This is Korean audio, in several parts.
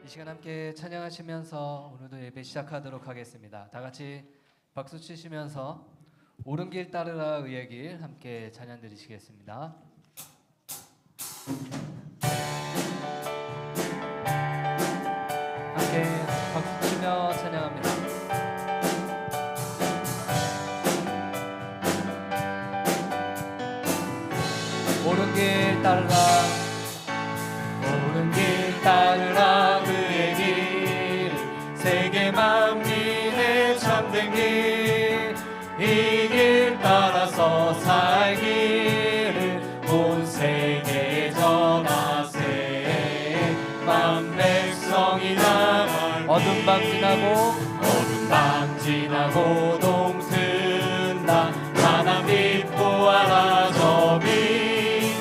시간 함께 찬양하시면서 오늘도 예배 시작하도록 하겠습니다. 다 같이 박수 치시면서 옳은 길 따르라 의의 길 함께 찬양 드리시겠습니다. 함께 박수 치며 찬양합니다. 옳은 길 따르라 옳은 길 따르라 그의 길 세계 만민의 참된 길 이 길 따라서 살기를 온 세계에 전하세 만 백성이 나갈 어둠 밤 지나고 동튼다 하나 빛 보아라 저 빛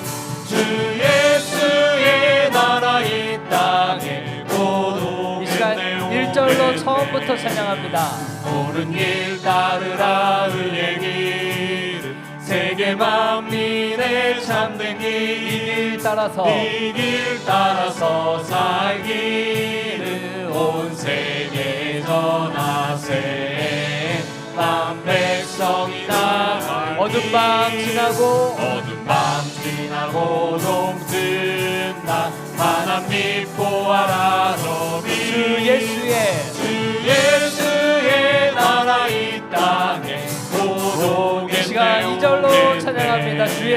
주 예수의 나라 이 땅에 곧 오겠네. 1절로 처음부터 찬양합니다. 옳은 길 따르라 의의 길 세계 만민의 참된 길 이 길 따라서 살기를 온 세계에 전하세 만 백성이 나갈 어둠 밤 지나고 동튼다 하나 빛 보아라 저 빛 주 예수의 나라 이 땅에 곧 오겠네. 시간 2절로 찬양합니다. 주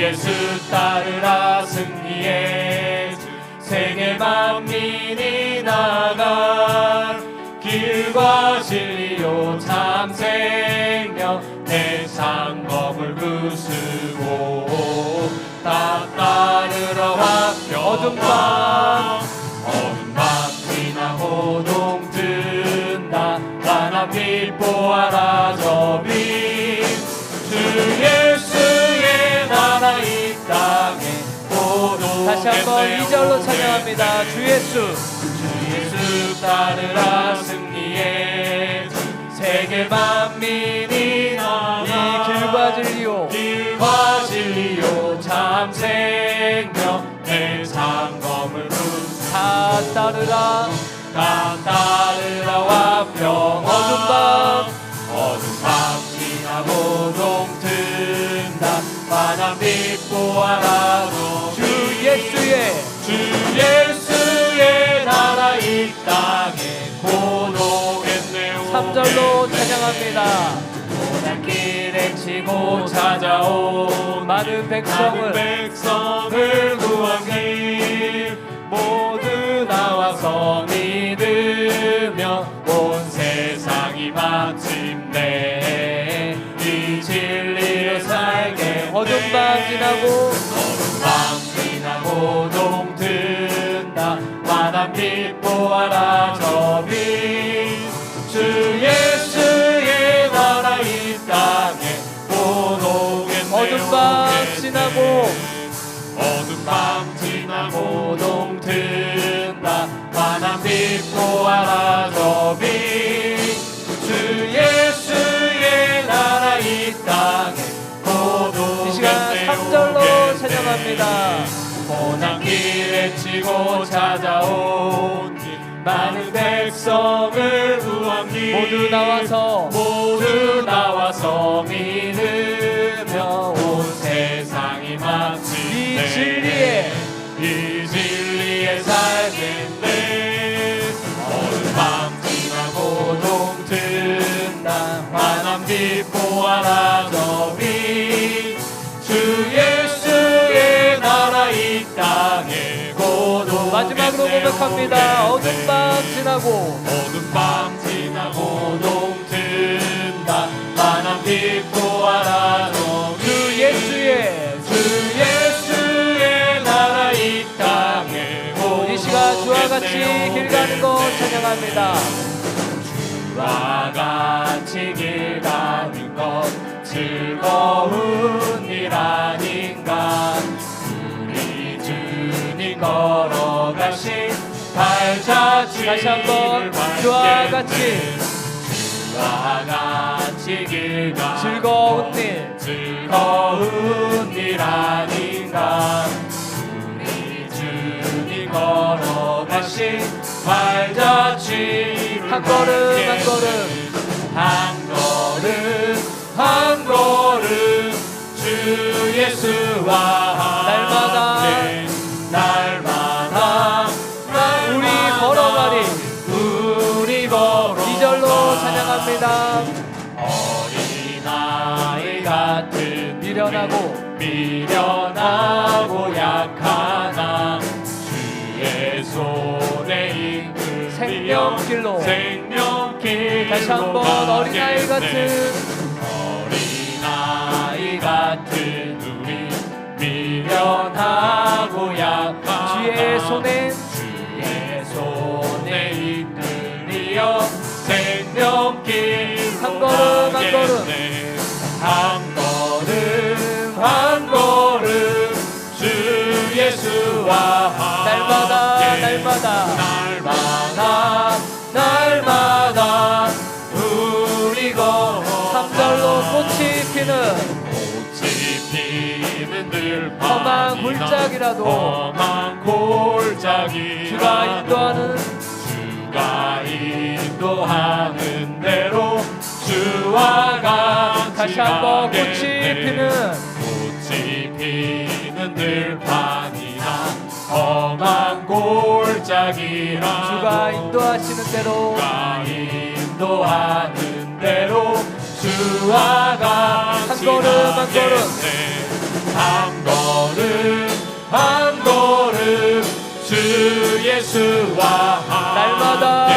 예수 따르라 승리의 세계 만민이 나갈 길과 진리요 참 생명 내 상검을 부수고 다 따르러 합격 어둠 밤 지나고 동튼다 하나 빛 보아라 저 빛 주 예수의 나라 이 땅에 곧 다시 한번 2절로 찬양합니다. 주 예수 따르라 승리의 세계 만민이 나가 이 길과 진리요 참 생명 내 상검을 다 따르라 와평 어둠 밤 지나고 동튼다 환한 빛 보아라 주 예수의 나라 이 땅에 곧 오겠네. 3절로 찬양합니다. 고난 길에 치고 찾아온 많은 백성을 구한 길 모두 나와서 믿으며 온 세상이 마침내 이 진리를 살게 어둠 밤 지나고 동튼다 환한 빛 보아라 저 빛 주 예수의 나라 이 땅에 곧 오겠네. 어둠 밤 지나고 동튼다 환한 빛 보아라 저 빛 주 예수의 나라 이 땅에 곧 오겠네. 이 시간 3절로 찬양합니다. 고난 길에 치고 찾아온 길 많은 백성을 구한 길 모두 나와서 믿으며 온 세상이 마침내 이 진리에 살겠네. 어둠 밤 지나고 동튼다 환한 빛 보아라 저 빛 주 예수의 나라 이 땅에 곧 오겠네. 마지막으로 고백합니다. 어둠 밤 지나고 동튼다 환한 빛 보아라 주 예수의 나라 이 땅에 곧 이 시간 주와 같이 길 가는 것 찬양합니다. 주와 같이 길 가는 것 즐거운 일 아닌가. 우리 주님 걸어가신 발자취 다시 한번 주와 같이 길 가는 즐거운 일 아닌가. 우리 주님 걸어가신 하신 발자취 한 걸음 한 걸음 한 걸음 주 예수와 함께 날마다 우리 걸어가리. 우리 걸어 2절로 찬양합니다. 어린아이 같은 미련하고 약하나 주의 손에 이끌려 생명길로 다시 한번 어린아이 같은 우리 미련하고 약한 주의 손에 이끌려 생명길 한 걸음 한 걸음 주 예수와 날마다 우리 걸어 3절로 꽃이 피는 늘 험한 골짜기라도 주가 인도하는 대로 주와 같이 다시 한번 꽃이 피는 들판이나 험한 골짜기라 주가 인도하시는 대로 주와 같이 한 걸음 주 예수와 날마다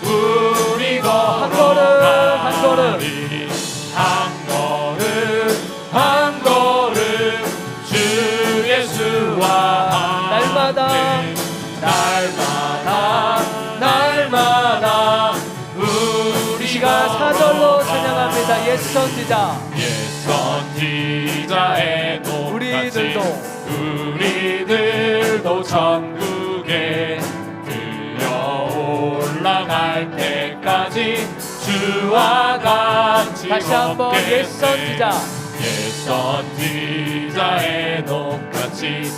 우리 한 걸음 한 걸음 주 예수와 날마다 우리 시가 4절로 찬양합니다. 옛 선지자의 우리들도 천국에 들려 올라갈 때까지 주와 같이 다시 한번 옛 선지자의 똑같이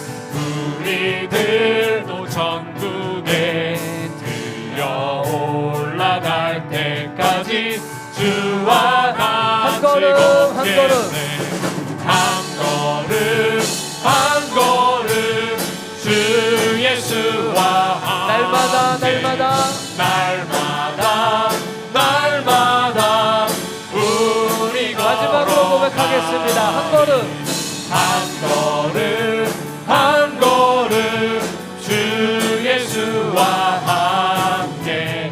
우리들도 천국에 들려 올라갈 때까지 주와 같이 한 걸음 주 예수와 날마다 우리 마지막으로 고백하겠습니다. 한 걸음 주 예수와 함께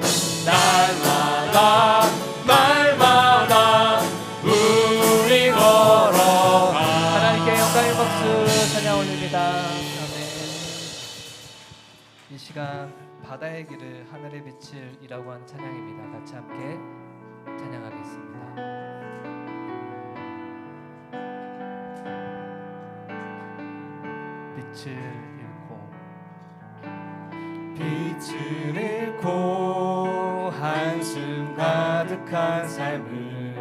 날마다 우리 걸어가 하나님께 영광의 박수 찬양 올립니다. 아멘. 이 시간 바다의 길을 하늘의 빛을이라고 하는 찬양입니다. 같이 함께 찬양하겠습니다. 빛을 잃고 한숨 가득한 삶을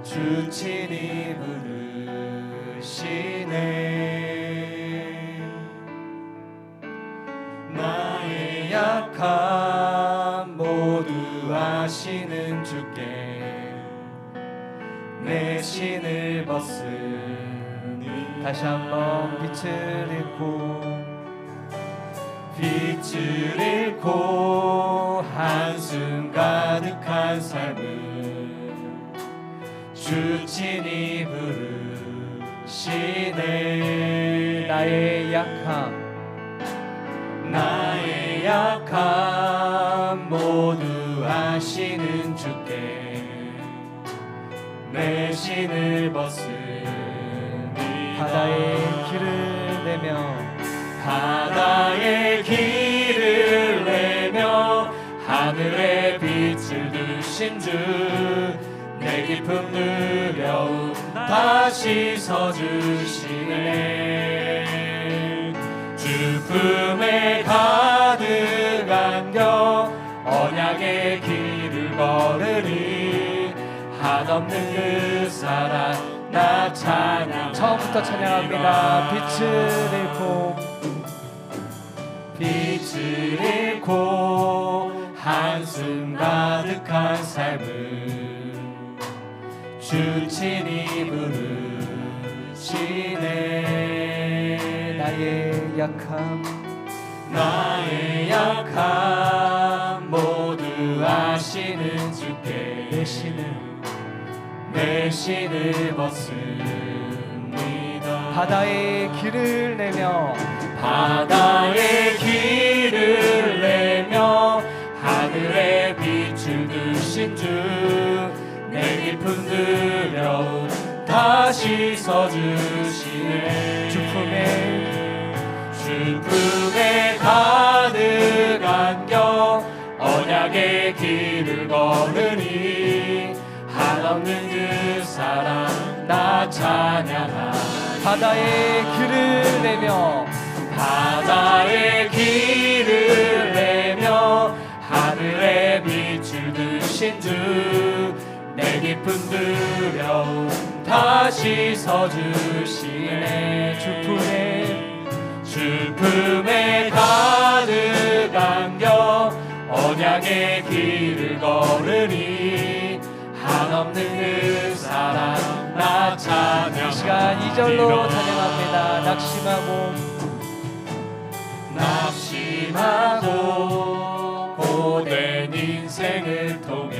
주 친히 부르시네. 나의 약함 모두 아시는 주께 내 신을 벗으니 다시 한번 빛을 잃고 한숨 가득한 삶을 주 친히 부르시네. 나의 약함 모두 아시는 주께 내 신을 벗으니 바다의 길을 내며 하늘에 빛을 두신 주 내 깊은 두려움 다시 서주시네. 주 품에 가득 안겨 언약의 길을 걸으리. 한없는 그 사랑 나 찬양. 처음부터 1절부터 찬양합니다. 빛을 잃고 한숨 가득한 삶을 주 친히 부르시네. 나의 약함 모두 아시는 주께 내 신을 벗습니다. 바다의 길을 내며 하늘에 빛을 두신 주 내 깊은 두려움 다시 서주시네. 주품에 가득 안겨 언약의 길을 걸으니 한없는 그 사랑 나 찬양하. 바다의 길을 내며 하늘에 빛을 두신 주 내 깊은 두려움 다시 서주시네. 주품에 가득 안겨 언약의 길을 걸으니 한없는 그 사랑 나 찬양. 이 시간 2절로 찬양합니다. 낙심하고 고된 인생을 통해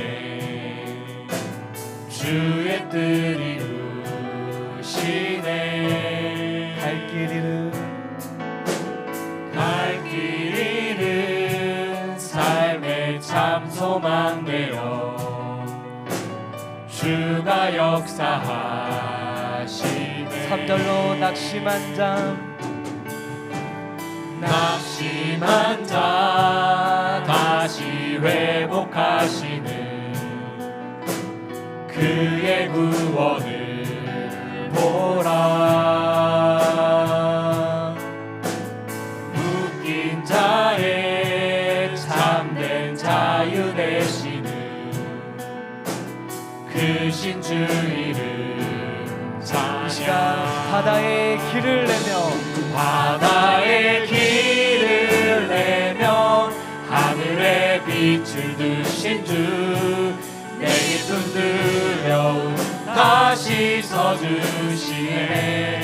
주의 뜻 이루시네. 갈 길 잃은 삶의 참 소망 되어 주가 역사하시네. 3절로 낙심한 자 다시 회복하시는 그의 구원을 보라. 묶인 자의 참된 자유 되시는 그 신주 이름 찬양. 바다의 길을 내며 하늘에 빛을 두신 주 내 깊은 두려움 다시 서주시네.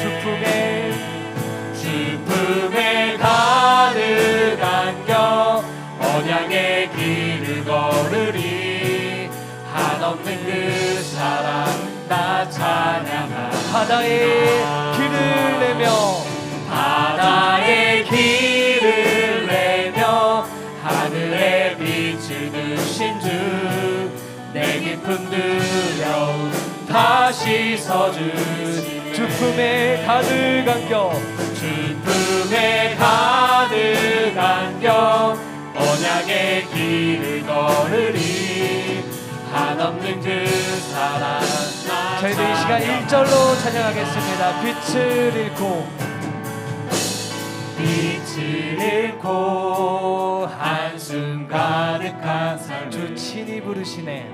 주품에 가득 안겨 언약의 길을 걸으리 한없는 그 사랑 나 찬양하. 바다의 길을 내며 하늘에 빛을 두신 주 내 깊은 두려움 다시 서주시네. 주품에 가득 안겨 언약의 길을 걸으리 한없는 그 사랑. 저희들 이 시간 1절로 찬양하겠습니다. 빛을 잃고 한숨 가득한 삶을 주 친히 부르시네.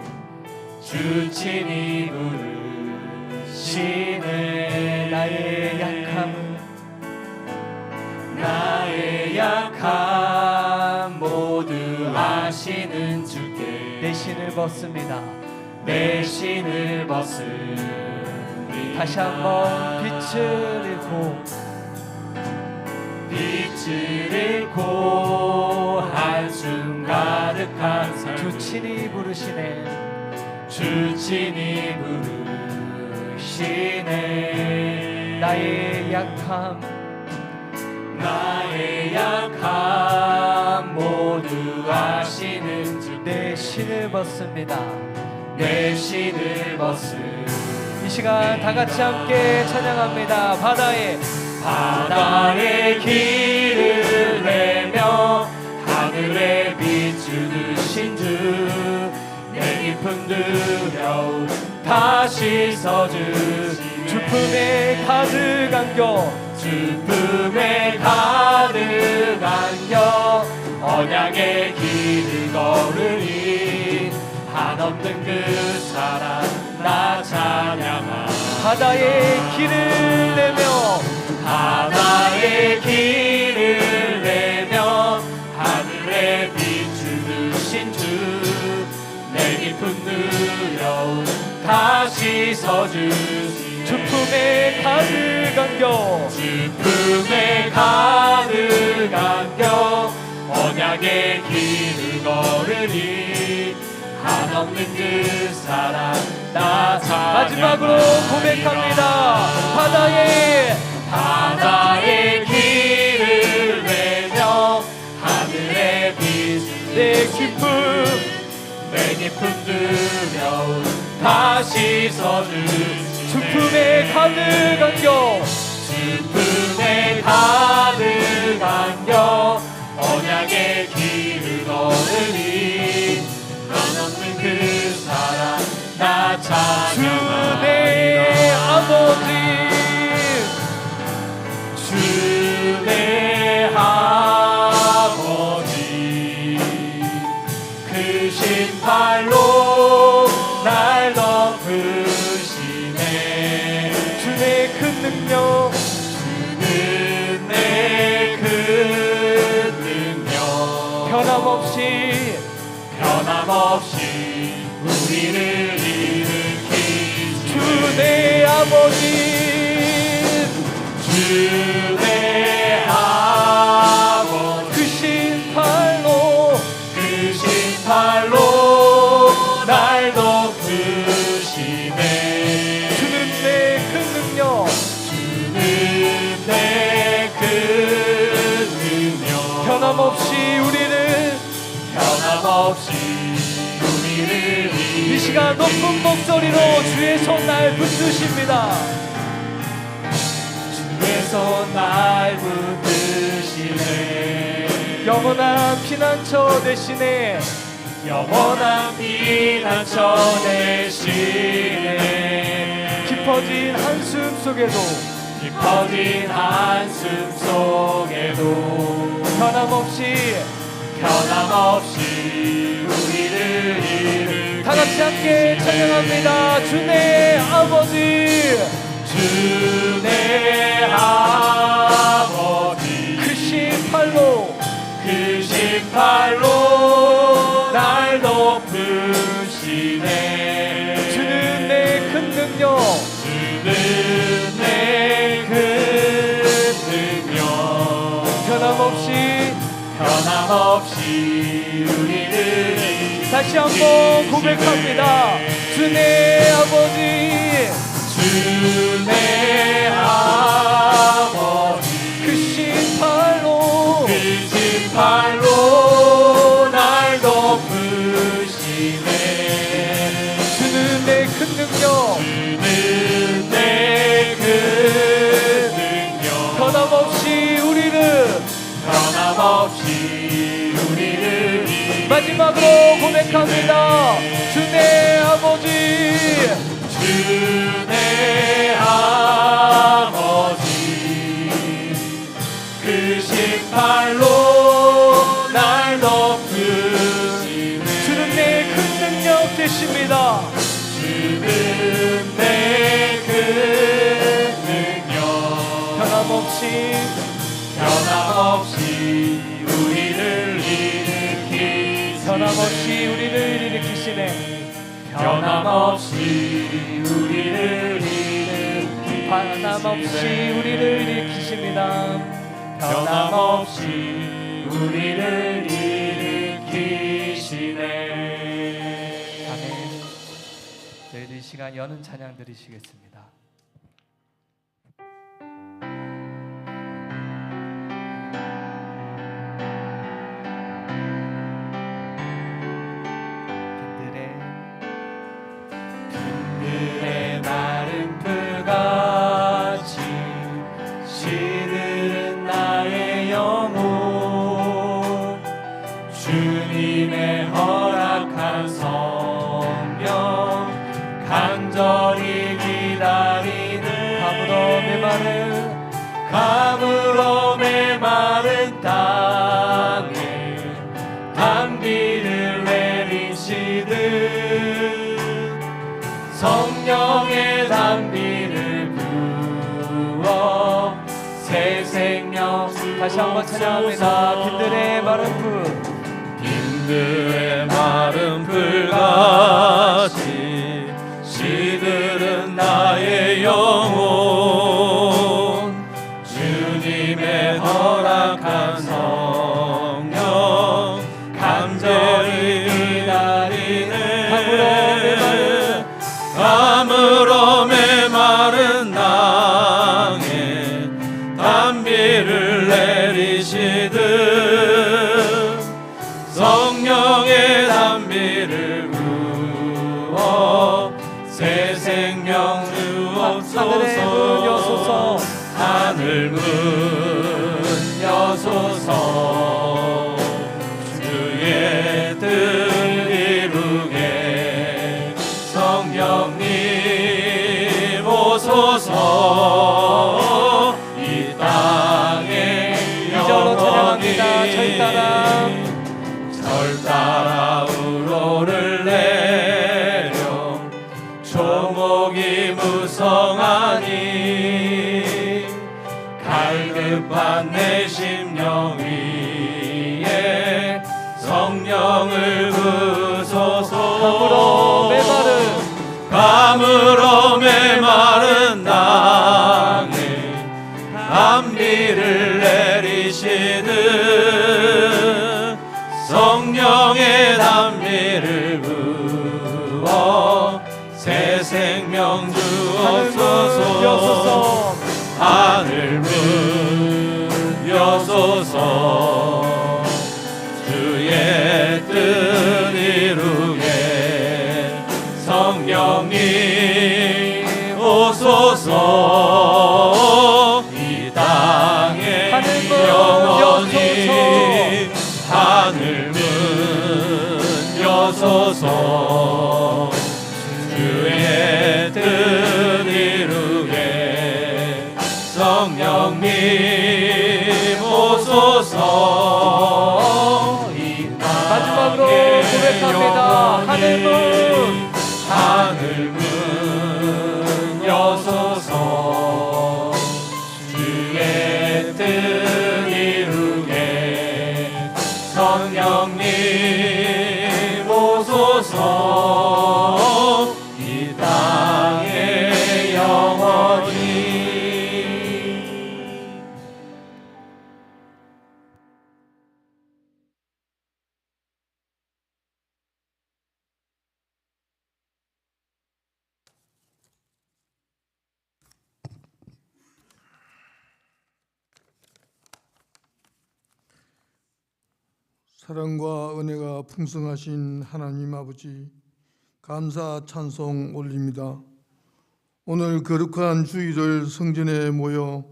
나의 약함 모두 아시는 주께 내 신을 벗습니다. 다시 한번 빛을 잃고 한숨 가득한 삶 주 친히 부르시네. 나의 약함 모두 아시는 주 내 신을 벗습니다. 내 신을 이 시간 다 같이 함께 찬양합니다. 바다의 길을 내며 하늘에 빛을 두신 주 내 깊은 두려움 다시 서주시네. 주품에 가득 안겨 언약의 길을 걸으니 한없는 그 사랑 나 찬양하. 바다의 길을 내며 바다의 길을 내며 하늘에 비추신 주 내 깊은 두려움 다시 서주시네 주 품에 가득 안겨 주 품에 가득 안겨 언약의 길을 걸으니 한없는 그 사랑 나 마지막으로 고백합니다. 바다의 길을 내며 하늘에 비추는 내 기쁨 내 깊은 두려움 다시 서주시네 주 품에 가득 안겨 주 품에 가득 안겨 언약의 길을 걸으니 한없는 그 사랑 나 찬양하리라 주내 아버지 주내 아버지 크신 팔로 날 덮으시네 주의 큰 능력 주는 내 큰 능력 변함없이 우리를 일으키시네 주내 아버지 주내 아버지 크신 팔로 날 덮으시네 주는 내 큰 능력 주는 내 큰 능력 변함없이 우리를 이 시간 높은 목소리로 주의 손 날 붙드십니다. 주의 손 날 붙드시네 영원한 피난처 대신에 영원한 피난처 대신에 깊어진 한숨 속에도 깊어진 한숨 속에도 변함없이 우리를 일으키시네 다 같이 함께 찬양합니다. 주내 아버지 주내 아버지 크신 팔로 날 덮으시네 주는 내 큰 능력 변함없이 우리를 다시 한번 고백합니다. 주내 아버지 크신 팔로 날 덮으시네 주는 내 큰 능력 변함없이 우리를 마지막으로 고백합니다. 주내 아버지 크신 팔로 날 덮으시네 주는 내 큰 능력 되십니다. 주는 내 큰 능력 변함없이 우리를 일으키시네 변함없이 우리를 일으키시네. 변함없이 우리를 일으키십니다. 변함없이 우리를 일으키시네. 아멘. 저희들 이 시간 여는 찬양 드리시겠습니다. 그늘의 마른 풀같이 시들은 나의 영혼 주님의 허락한 성령 간절히 기다리네 다시 한번 찬양합니다. 빈들의 마른 풀, 빈들의 마른 풀같이 시들은 나의 영혼, 주님의 허락한 성령 간절히 기다리네. 가물어 메마른 땅에 단비를 내리시듯 성령의 단비를 부어 새 생명 주옵소서. 하늘 문 여소서. 주의 뜻 이루게 성령님 오소서. 이 땅에 이절로 찬양합니다. 저희 따라 절 따라 우로를 내려 초목이 무성하니 갈급한 내 심령 위에 성령을 부소서. 가물어 메마른 땅에 단비를 내리시듯 성령의 단비를 부어 새 생명 주옵소서. 하늘 문 여소서. 주의 뜻 이루게 성령님 오소서. 이 땅에 영원히 하늘 문 여소서. 주의 뜻 이루게 성령님 오소서. 이 마지막으로 땅에 고백합니다. 하늘 문 여소서. 주의 뜻 이루게 성령님 오소서. 이 땅에 영원히. 사랑과 은혜가 풍성하신 하나님 아버지, 감사 찬송 올립니다. 오늘 거룩한 주일을 성전에 모여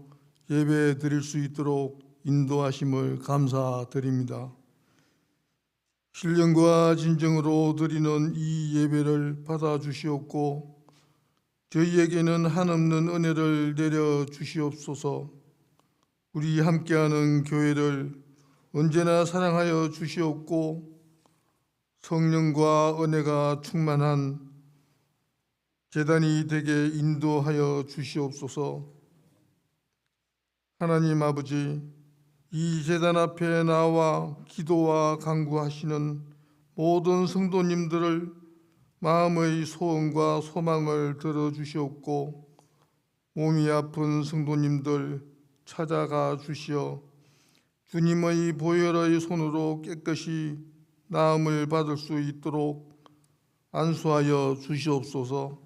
예배 드릴 수 있도록 인도하심을 감사드립니다. 신령과 진정으로 드리는 이 예배를 받아주시옵고 저희에게는 한없는 은혜를 내려주시옵소서. 우리 함께하는 교회를 언제나 사랑하여 주시옵고 성령과 은혜가 충만한 제단이 되게 인도하여 주시옵소서. 하나님 아버지, 이 제단 앞에 나와 기도와 간구하시는 모든 성도님들을 마음의 소원과 소망을 들어주시옵고 몸이 아픈 성도님들 찾아가 주시어 주님의 보혈의 손으로 깨끗이 나음을 받을 수 있도록 안수하여 주시옵소서.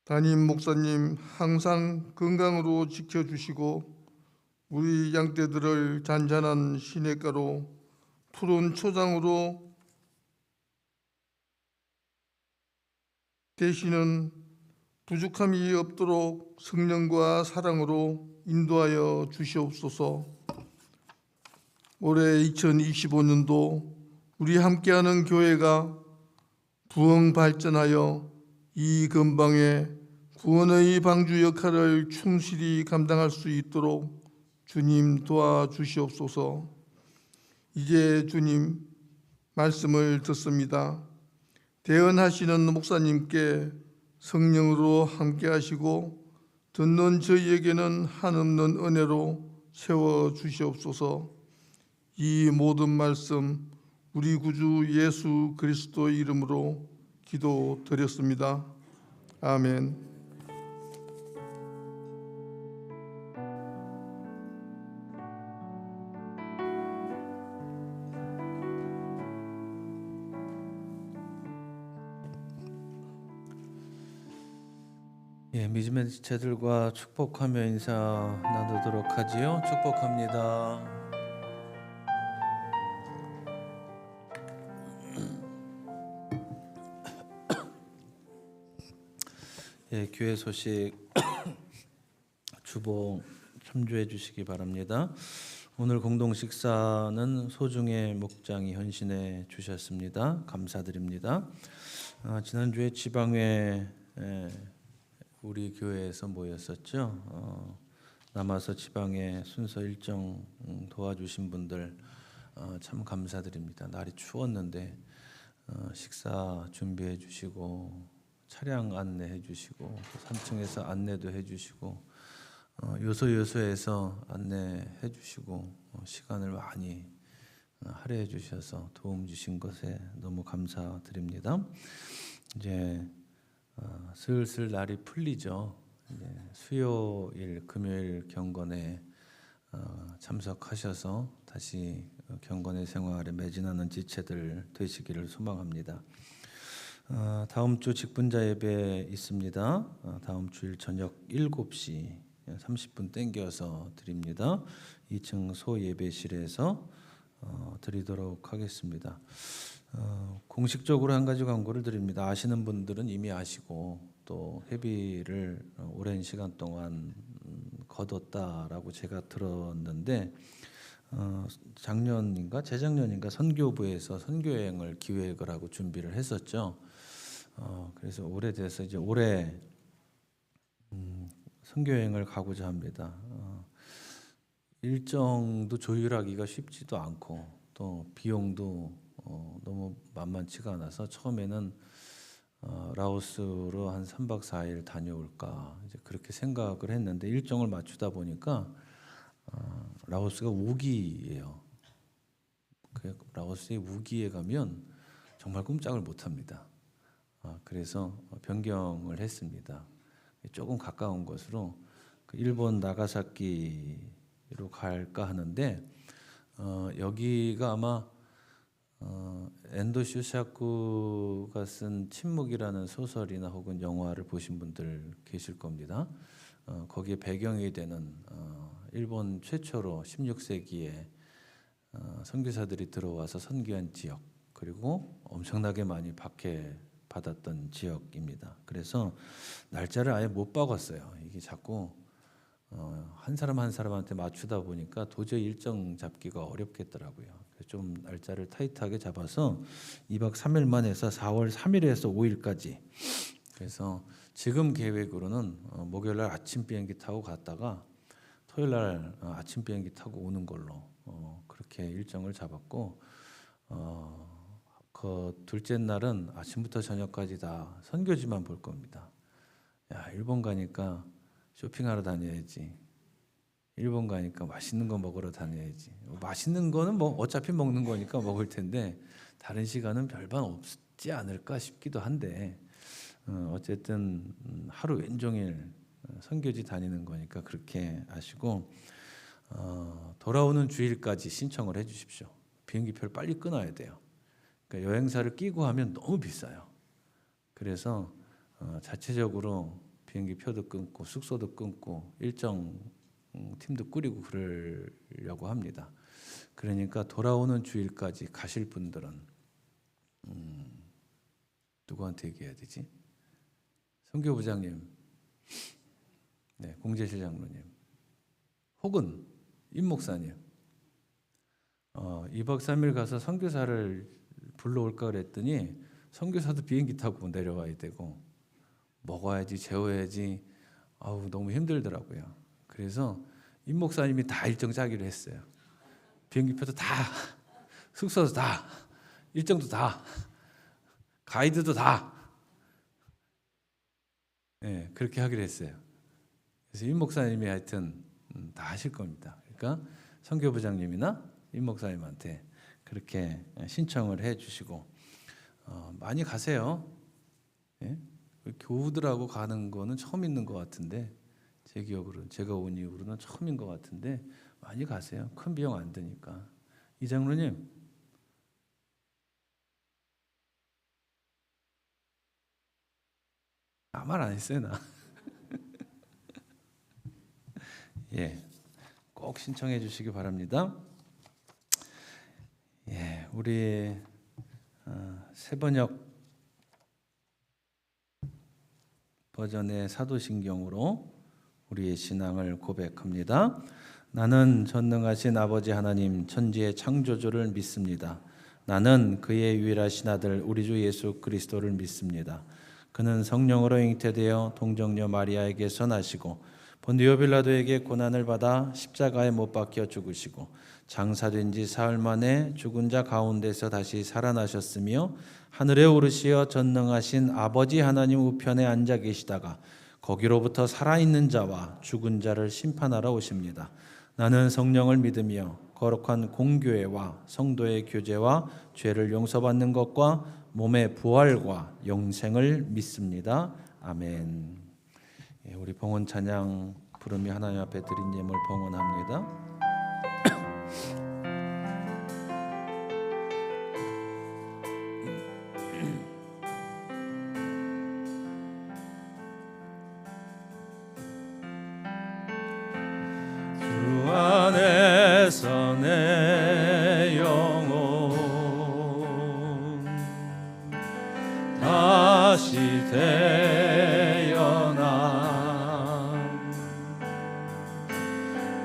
담임 목사님 항상 건강으로 지켜주시고 우리 양떼들을 잔잔한 시냇가로 푸른 초장으로 대신은 부족함이 없도록 성령과 사랑으로 인도하여 주시옵소서. 올해 2025년도 우리 함께하는 교회가 부흥 발전하여 이 근방에 구원의 방주 역할을 충실히 감당할 수 있도록 주님 도와주시옵소서. 이제 주님 말씀을 듣습니다. 대언하시는 목사님께 성령으로 함께 하시고 듣는 저희에게는 한없는 은혜로 채워 주시옵소서. 이 모든 말씀 우리 구주 예수 그리스도의 이름으로 기도드렸습니다. 아멘. 예, 믿음의 지체들과 축복하며 인사 나누도록 하지요. 축복합니다. 예, 교회 소식 주보 참조해 주시기 바랍니다. 오늘 공동 식사는 소중의 목장이 헌신해 주셨습니다. 감사드립니다. 지난주에 지방회 우리 교회에서 모였었죠. 남아서 지방에 순서 일정 도와주신 분들 참 감사드립니다. 날이 추웠는데 식사 준비해 주시고 차량 안내해 주시고 3층에서 안내도 해 주시고 요소요소에서 안내해 주시고 시간을 많이 할애해 주셔서 도움 주신 것에 너무 감사드립니다. 이제 슬슬 날이 풀리죠. 수요일, 금요일 경건에 참석하셔서 다시 경건의 생활에 매진하는 지체들 되시기를 소망합니다. 다음 주 직분자 예배 있습니다. 다음 주일 저녁 7시 30분 땡겨서 드립니다. 2층 소예배실에서 드리도록 하겠습니다. 공식적으로 한 가지 광고를 드립니다. 아시는 분들은 이미 아시고 또 회비를 오랜 시간 동안 거뒀다라고 제가 들었는데 작년인가 재작년인가 선교부에서 선교여행을 기획을 하고 준비를 했었죠. 그래서 오래돼서 이제 올해 선교여행을 가고자 합니다. 일정도 조율하기가 쉽지도 않고 또 비용도 너무 만만치가 않아서 처음에는 라오스로 한 3박 4일 다녀올까 이제 그렇게 생각을 했는데 일정을 맞추다 보니까 라오스가 우기예요. 라오스의 우기에 가면 정말 꼼짝을 못합니다. 그래서 변경을 했습니다. 조금 가까운 곳으로 일본 나가사키로 갈까 하는데 여기가 아마 엔도 슈샤쿠가 쓴 침묵이라는 소설이나 혹은 영화를 보신 분들 계실 겁니다. 거기에 배경이 되는 일본 최초로 16세기에 선교사들이 들어와서 선교한 지역 그리고 엄청나게 많이 박해받았던 지역입니다. 그래서 날짜를 아예 못 박았어요. 이게 자꾸 한 사람 한 사람한테 맞추다 보니까 도저히 일정 잡기가 어렵겠더라고요. 그래서 좀 날짜를 타이트하게 잡아서 2박 3일만 해서 4월 3일에서 5일까지. 그래서 지금 계획으로는 목요일 날 아침 비행기 타고 갔다가 토요일 날 아침 비행기 타고 오는 걸로 그렇게 일정을 잡았고 그 둘째 날은 아침부터 저녁까지 다 선교지만 볼 겁니다. 야, 일본 가니까 쇼핑하러 다녀야지. 일본 가니까 맛있는 거 먹으러 다녀야지. 맛있는 거는 뭐 어차피 먹는 거니까 먹을 텐데 다른 시간은 별반 없지 않을까 싶기도 한데 어쨌든 하루 왼종일 선교지 다니는 거니까 그렇게 아시고 돌아오는 주일까지 신청을 해주십시오. 비행기표를 빨리 끊어야 돼요. 그러니까 여행사를 끼고 하면 너무 비싸요. 그래서 자체적으로 비행기 표도 끊고 숙소도 끊고 일정 팀도 꾸리고 그러려고 합니다. 그러니까 돌아오는 주일까지 가실 분들은 누구한테 얘기해야 되지? 선교부장님, 네, 공제실장로님, 혹은 임 목사님, 2박 3일 가서 선교사를 불러올까 그랬더니 선교사도 비행기 타고 내려와야 되고 먹어야지 재워야지 너무 힘들더라고요. 그래서 임 목사님이 다 일정 짜기로 했어요. 비행기표도 다, 숙소도 다, 일정도 다, 가이드도 다, 그렇게 하기로 했어요. 그래서 임 목사님이 하여튼 다 하실 겁니다. 그러니까 선교부장님이나 임 목사님한테 그렇게 신청을 해주시고 많이 가세요. 예? 교우들하고 가는 거는 처음 있는 것 같은데 제 기억으로는 제가 온 이후로는 처음인 것 같은데 많이 가세요. 큰 비용 안 드니까. 이 장로님 아무 말 안 했어요 나. 예, 꼭 신청해 주시기 바랍니다. 예, 우리 새번역 버전의 사도신경으로 우리의 신앙을 고백합니다. 나는 전능하신 아버지 하나님 천지의 창조주를 믿습니다. 나는 그의 유일하신 아들 우리 주 예수 그리스도를 믿습니다. 그는 성령으로 잉태되어 동정녀 마리아에게서 나시고 본디오 빌라도에게 고난을 받아 십자가에 못 박혀 죽으시고 장사된 지 사흘 만에 죽은 자 가운데서 다시 살아나셨으며 하늘에 오르시어 전능하신 아버지 하나님 우편에 앉아 계시다가 거기로부터 살아있는 자와 죽은 자를 심판하러 오십니다. 나는 성령을 믿으며 거룩한 공교회와 성도의 교제와 죄를 용서받는 것과 몸의 부활과 영생을 믿습니다. 아멘. 예, 우리 봉헌 찬양 부름이 하나님 앞에 드린 예물 봉헌합니다. 주 안에서 내 영혼 다시 태어나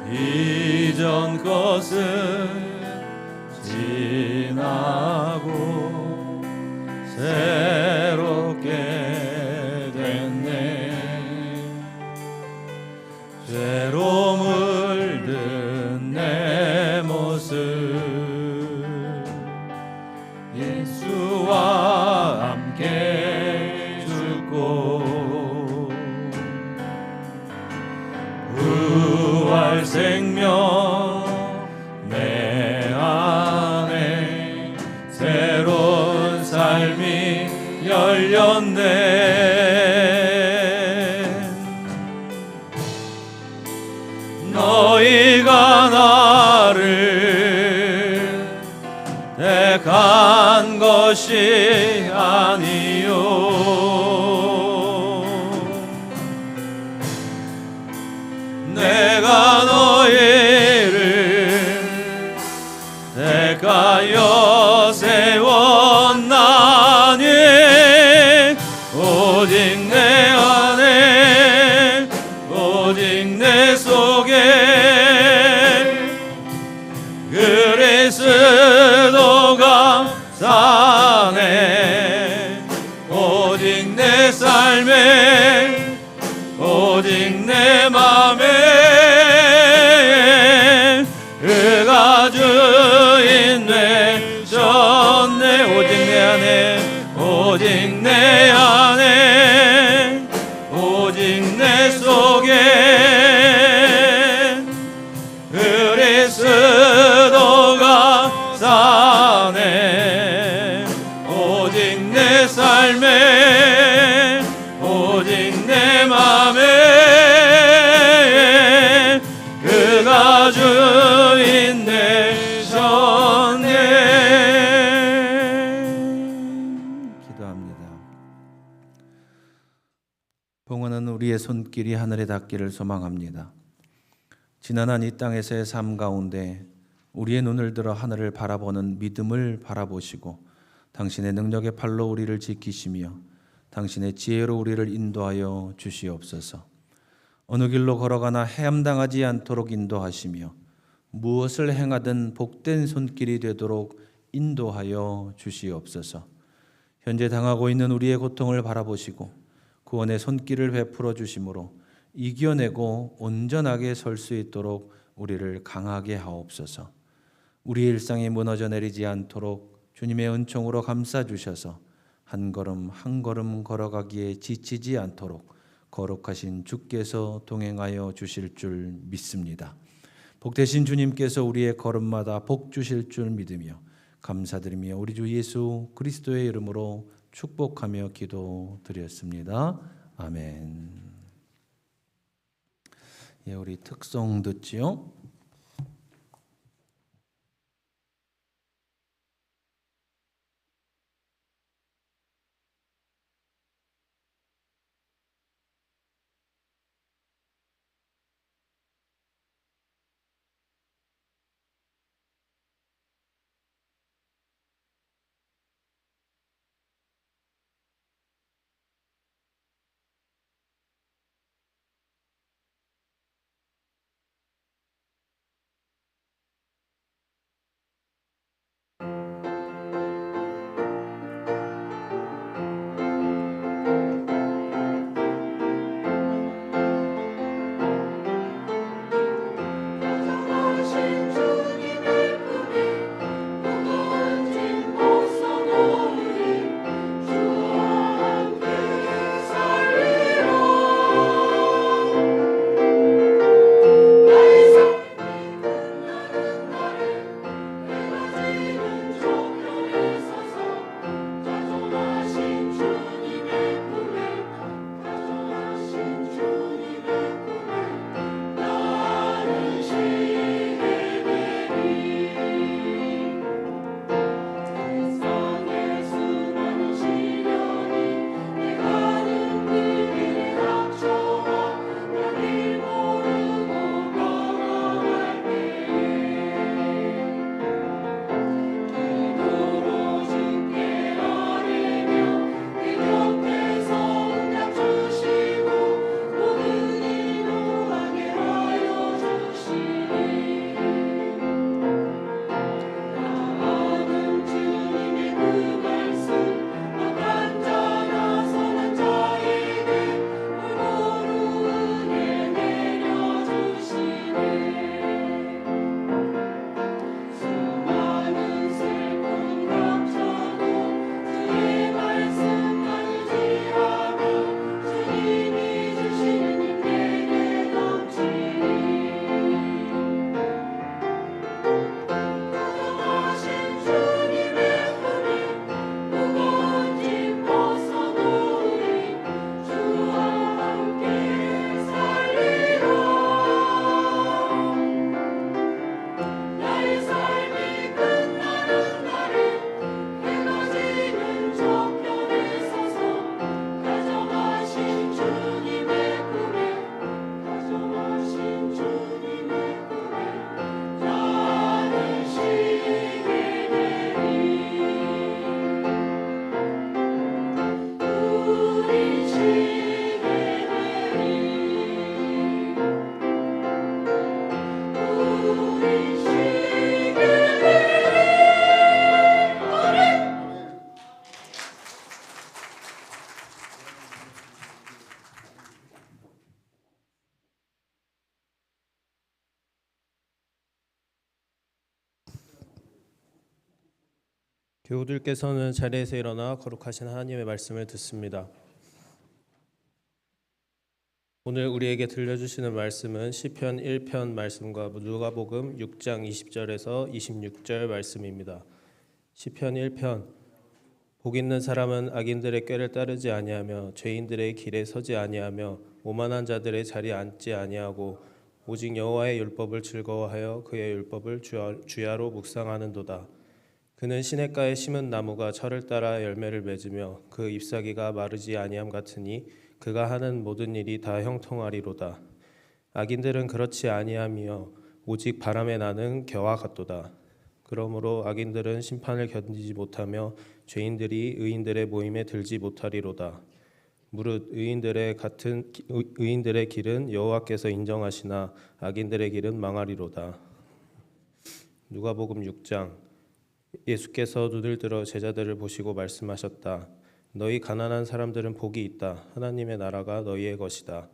이전 것은 지나고 새롭게 됐네. 죄로 물든 내 모습 예수와 함께 죽고 부활 생명 내 안에 새로운 삶이 열렸네. 너희가 나를 택한 것이 아니요 내가 너희를 택하여 세웠나니 오직 내 안에 오직 내 속에 그리스도가 사네. 오직 내 삶에 오직 내 맘에 그가 주인 되셨네. 오직 내 안에 오직 내 안에 오직 내 속에 그리스도가 사네. 오직 내 삶에 오직 내 맘에 그가 주인 되셨네. 기도합니다. 봉헌은 우리의 손길이 하늘에 닿기를 소망합니다. 지난한 이 땅에서의 삶 가운데 우리의 눈을 들어 하늘을 바라보는 믿음을 바라보시고 당신의 능력의 팔로 우리를 지키시며 당신의 지혜로 우리를 인도하여 주시옵소서. 어느 길로 걸어가나 해함당하지 않도록 인도하시며 무엇을 행하든 복된 손길이 되도록 인도하여 주시옵소서. 현재 당하고 있는 우리의 고통을 바라보시고 구원의 손길을 베풀어 주심으로 이겨내고 온전하게 설 수 있도록 우리를 강하게 하옵소서. 우리의 일상이 무너져 내리지 않도록 주님의 은총으로 감싸 주셔서 한 걸음 한 걸음 걸어가기에 지치지 않도록 거룩하신 주께서 동행하여 주실 줄 믿습니다. 복되신 주님께서 우리의 걸음마다 복 주실 줄 믿으며 감사드리며 우리 주 예수 그리스도의 이름으로 축복하며 기도드렸습니다. 아멘. 예, 우리 특송 듣지요. 교우들께서는 자리에서 일어나 거룩하신 하나님의 말씀을 듣습니다. 오늘 우리에게 들려주시는 말씀은 시편 1편 말씀과 누가복음 6장 20절에서 26절 말씀입니다. 시편 1편. 복 있는 사람은 악인들의 꾀를 따르지 아니하며 죄인들의 길에 서지 아니하며 오만한 자들의 자리에 앉지 아니하고 오직 여호와의 율법을 즐거워하여 그의 율법을 주야로 묵상하는도다. 그는 시냇가에 심은 나무가 철을 따라 열매를 맺으며 그 잎사귀가 마르지 아니함 같으니 그가 하는 모든 일이 다 형통하리로다. 악인들은 그렇지 아니하며 오직 바람에 나는 겨와 같도다. 그러므로 악인들은 심판을 견디지 못하며 죄인들이 의인들의 모임에 들지 못하리로다. 무릇 의인들의 길은 여호와께서 인정하시나 악인들의 길은 망하리로다. 누가복음 6장. 예수께서 눈을 들어 제자들을 보시고 말씀하셨다. 너희 가난한 사람들은 복이 있다. 하나님의 나라가 너희의 것이다.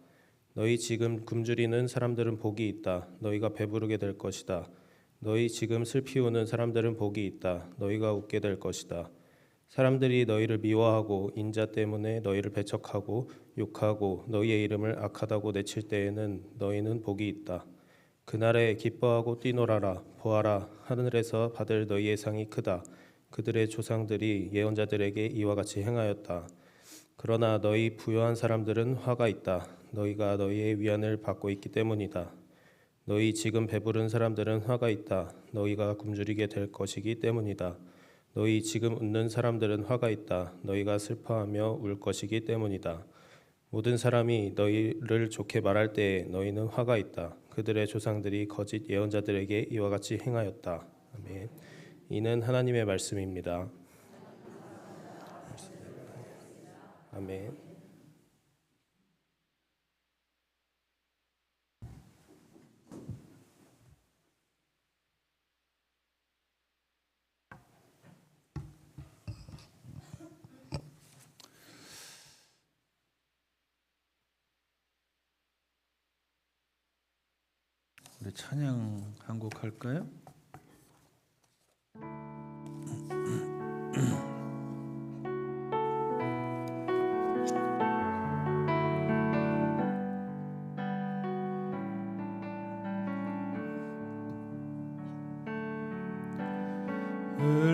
너희 지금 굶주리는 사람들은 복이 있다. 너희가 배부르게 될 것이다. 너희 지금 슬피 우는 사람들은 복이 있다. 너희가 웃게 될 것이다. 사람들이 너희를 미워하고 인자 때문에 너희를 배척하고 욕하고 너희의 이름을 악하다고 내칠 때에는 너희는 복이 있다. 그날에 기뻐하고 뛰놀아라. 보아라, 하늘에서 받을 너희의 상이 크다. 그들의 조상들이 예언자들에게 이와 같이 행하였다. 그러나 너희 부요한 사람들은 화가 있다. 너희가 너희의 위안을 받고 있기 때문이다. 너희 지금 배부른 사람들은 화가 있다. 너희가 굶주리게 될 것이기 때문이다. 너희 지금 웃는 사람들은 화가 있다. 너희가 슬퍼하며 울 것이기 때문이다. 모든 사람이 너희를 좋게 말할 때에 너희는 화가 있다. 그들의 조상들이 거짓 예언자들에게 이와 같이 행하였다. 아멘. 이는 하나님의 말씀입니다. 아멘. 우리 찬양 한 곡 할까요?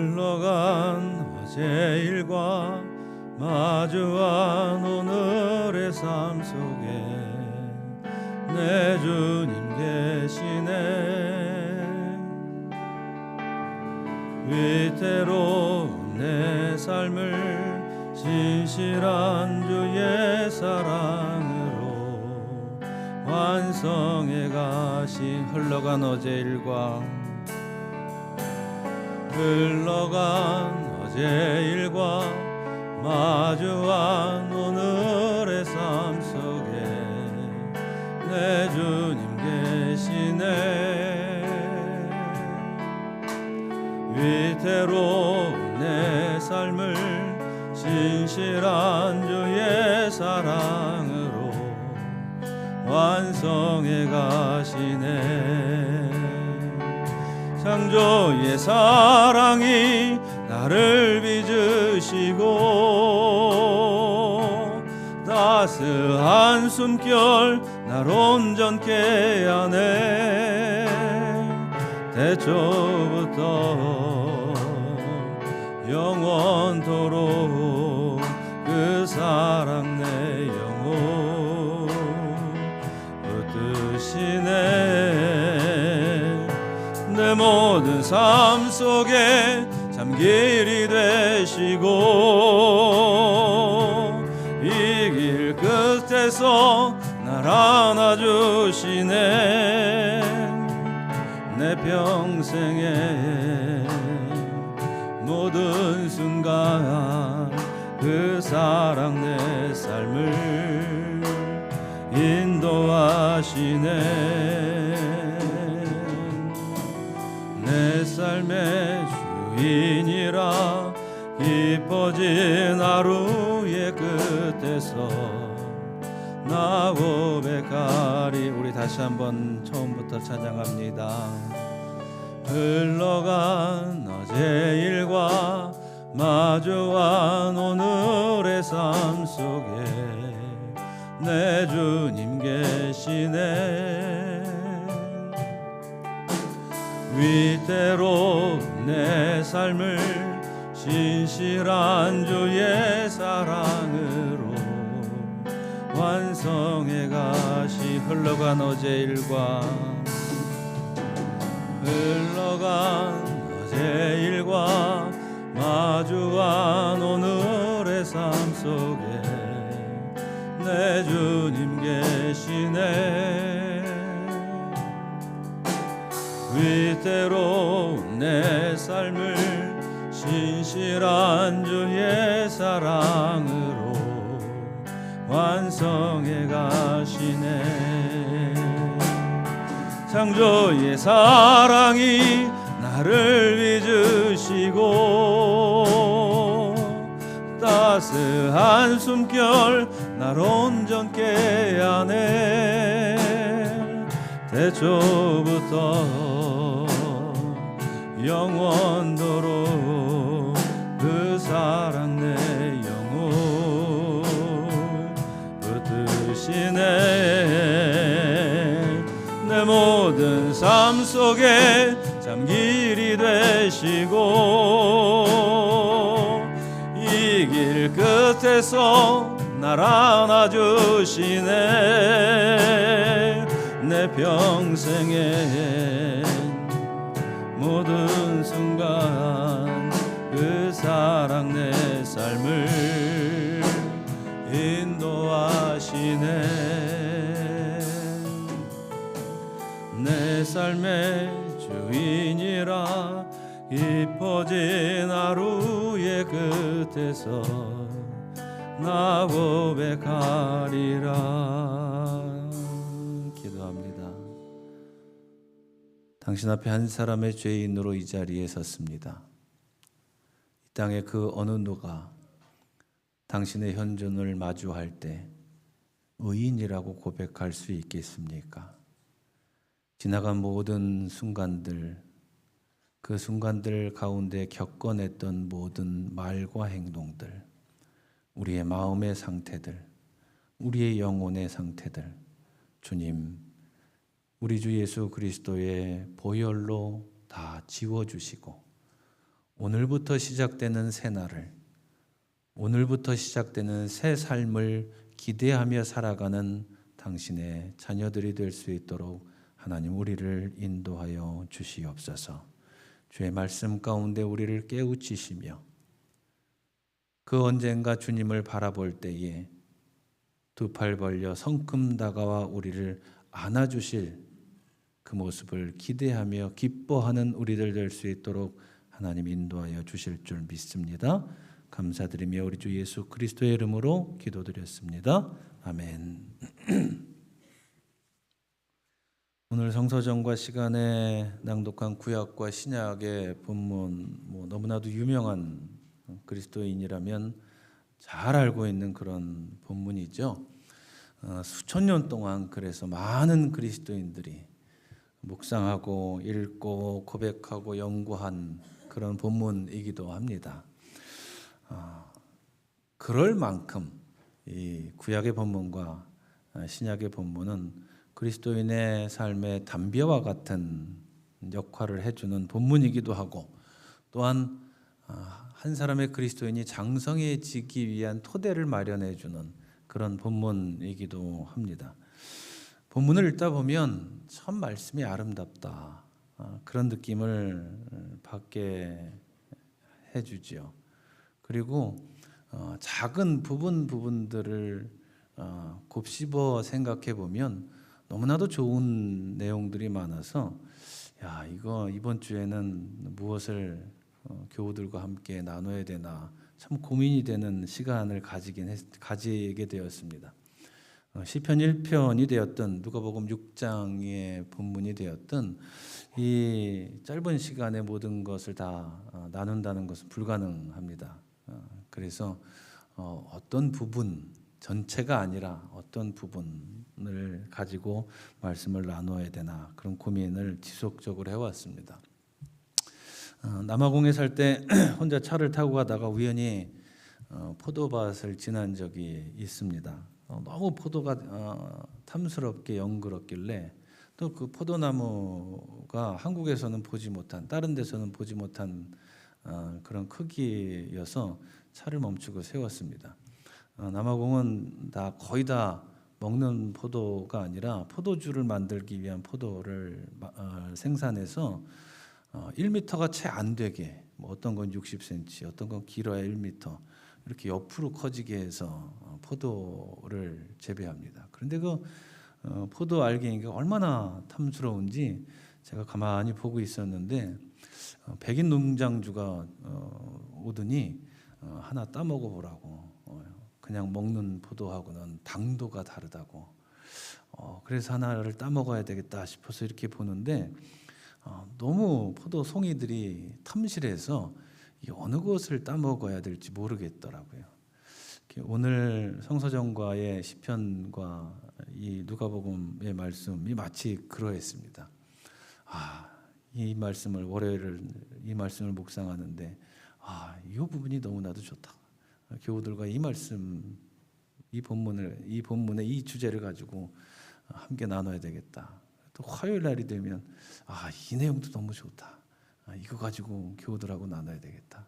흘러간 어제 일과 마주한 오늘의 삶 속에 내 주님 계시네. 위태로운 내 삶을 신실한 주의 사랑으로 완성해 가신 흘러간 어제 일과 흘러간 어제 일과 마주한 오늘의 삶 속에 내 주님 계시네. 위태로운 내 삶을 신실한 주의 사랑으로 완성해 가시네. 창조의 사랑이 나를 빚으시고 따스한 숨결 날 온전케 하네. 태초부터 영원토록 그 사랑 내 영혼 붙드시네. 내 모든 삶 속에 참 길이 되시고 이 길 끝에서 날 안아주시네. 내 평생의 모든 순간 그 사랑 내 삶을 인도하시네. 내 삶의 주인이라 깊어진 하루의 끝에서 나 고백하리. 우리 다시 한번 처음부터 찬양합니다. 흘러간 어제 일과 마주한 오늘의 삶 속에 내 주님 계시네. 위태로운 내 삶을 신실한 주의 사랑으로 완성해 가시. 흘러간 어제 일과 흘러간 어제 일과 마주한 오늘의 삶 속에 내 주님 계시네. 위태로운 내 삶을 신실한 주의 사랑으로 완성해 가시네. 창조의 사랑이 나를 빚으시고 따스한 숨결 날 온전케 하네. 태초부터 영원토록 그 사랑 내 영혼 붙드시네. 내 모든 모든 삶 속에 참 길이 되시고 이 길 끝에서 날 안아주시네. 내 평생의 모든 순간 그 사랑 내 삶을 인도하시네. 내 삶의 주인이라 깊어진 하루의 끝에서 나 고백하리라. 기도합니다. 당신 앞에 한 사람의 죄인으로 이 자리에 섰습니다. 이 땅의 그 어느 누가 당신의 현존을 마주할 때 의인이라고 고백할 수 있겠습니까? 지나간 모든 순간들, 그 순간들 가운데 겪어냈던 모든 말과 행동들, 우리의 마음의 상태들, 우리의 영혼의 상태들, 주님, 우리 주 예수 그리스도의 보혈로 다 지워주시고 오늘부터 시작되는 새날을, 오늘부터 시작되는 새 삶을 기대하며 살아가는 당신의 자녀들이 될 수 있도록 하나님 우리를 인도하여 주시옵소서. 주의 말씀 가운데 우리를 깨우치시며 그 언젠가 주님을 바라볼 때에 두 팔 벌려 성큼 다가와 우리를 안아주실 그 모습을 기대하며 기뻐하는 우리들 될 수 있도록 하나님 인도하여 주실 줄 믿습니다. 감사드리며 우리 주 예수 그리스도의 이름으로 기도드렸습니다. 아멘. 오늘 성서정과 시간에 낭독한 구약과 신약의 본문, 너무나도 유명한 그리스도인이라면 잘 알고 있는 그런 본문이죠. 수천 년 동안 그래서 많은 그리스도인들이 묵상하고 읽고 고백하고 연구한 그런 본문이기도 합니다. 그럴 만큼 이 구약의 본문과 신약의 본문은 그리스도인의 삶의 담벼와 같은 역할을 해주는 본문이기도 하고 또한 한 사람의 그리스도인이 장성해지기 위한 토대를 마련해주는 그런 본문이기도 합니다. 본문을 읽다 보면 참 말씀이 아름답다 그런 느낌을 받게 해주지요. 그리고 작은 부분들을 곱씹어 생각해 보면 너무나도 좋은 내용들이 많아서 이거 이번 주에는 무엇을 교우들과 함께 나눠야 되나 참 고민이 되는 시간을 가지게 되었습니다. 시편 1편이 되었던 누가복음 6장의 본문이 되었던 이 짧은 시간에 모든 것을 다 나눈다는 것은 불가능합니다. 그래서 어떤 부분 전체가 아니라 어떤 부분을 가지고 말씀을 나누어야 되나 그런 고민을 지속적으로 해왔습니다. 남아공에 살 때 혼자 차를 타고 가다가 우연히 포도밭을 지난 적이 있습니다. 너무 포도가 탐스럽게 영그럽길래 또 그 포도나무가 한국에서는 보지 못한 다른 데서는 보지 못한 그런 크기여서 차를 멈추고 세웠습니다. 남아공은 거의 다 먹는 포도가 아니라 포도주를 만들기 위한 포도를 생산해서 1m가 채 안 되게 어떤 건 60cm, 어떤 건 길어야 1m 이렇게 옆으로 커지게 해서 포도를 재배합니다. 그런데 그 포도 알갱이가 얼마나 탐스러운지 제가 가만히 보고 있었는데 백인 농장주가 오더니 하나 따먹어 보라고 그냥 먹는 포도하고는 당도가 다르다고 그래서 하나를 따먹어야 되겠다 싶어서 이렇게 보는데 너무 포도 송이들이 탐실해서 어느 것을 따먹어야 될지 모르겠더라고요. 오늘 성서정과의 시편과 이 누가복음의 말씀이 마치 그러했습니다. 이 말씀을 월요일을 이 말씀을 묵상하는데 이 부분이 너무나도 좋다. 교우들과 이 말씀, 이 본문의 이 주제를 가지고 함께 나눠야 되겠다. 또 화요일 날이 되면 이 내용도 너무 좋다. 이거 가지고 교우들하고 나눠야 되겠다.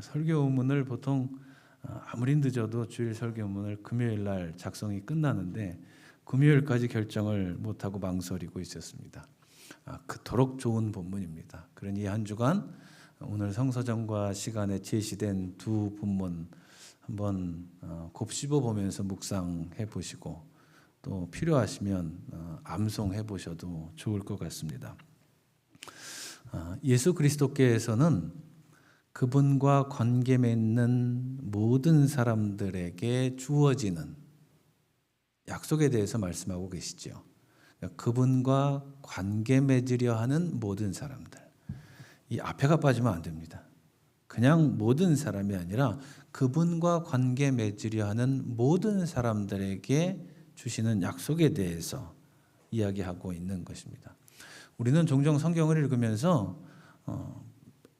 설교문을 보통 아무리 늦어도 주일 설교문을 금요일 날 작성이 끝나는데 금요일까지 결정을 못하고 망설이고 있었습니다. 그토록 좋은 본문입니다. 그러니 한 주간 오늘 성서정과 시간에 제시된 두 본문 한번 곱씹어 보면서 묵상해 보시고 또 필요하시면 암송해 보셔도 좋을 것 같습니다. 예수 그리스도께서는 그분과 관계 맺는 모든 사람들에게 주어지는 약속에 대해서 말씀하고 계시죠. 그분과 관계 맺으려 하는 모든 사람들, 이 앞에가 빠지면 안 됩니다. 그냥 모든 사람이 아니라 그분과 관계 맺으려 하는 모든 사람들에게 주시는 약속에 대해서 이야기하고 있는 것입니다. 우리는 종종 성경을 읽으면서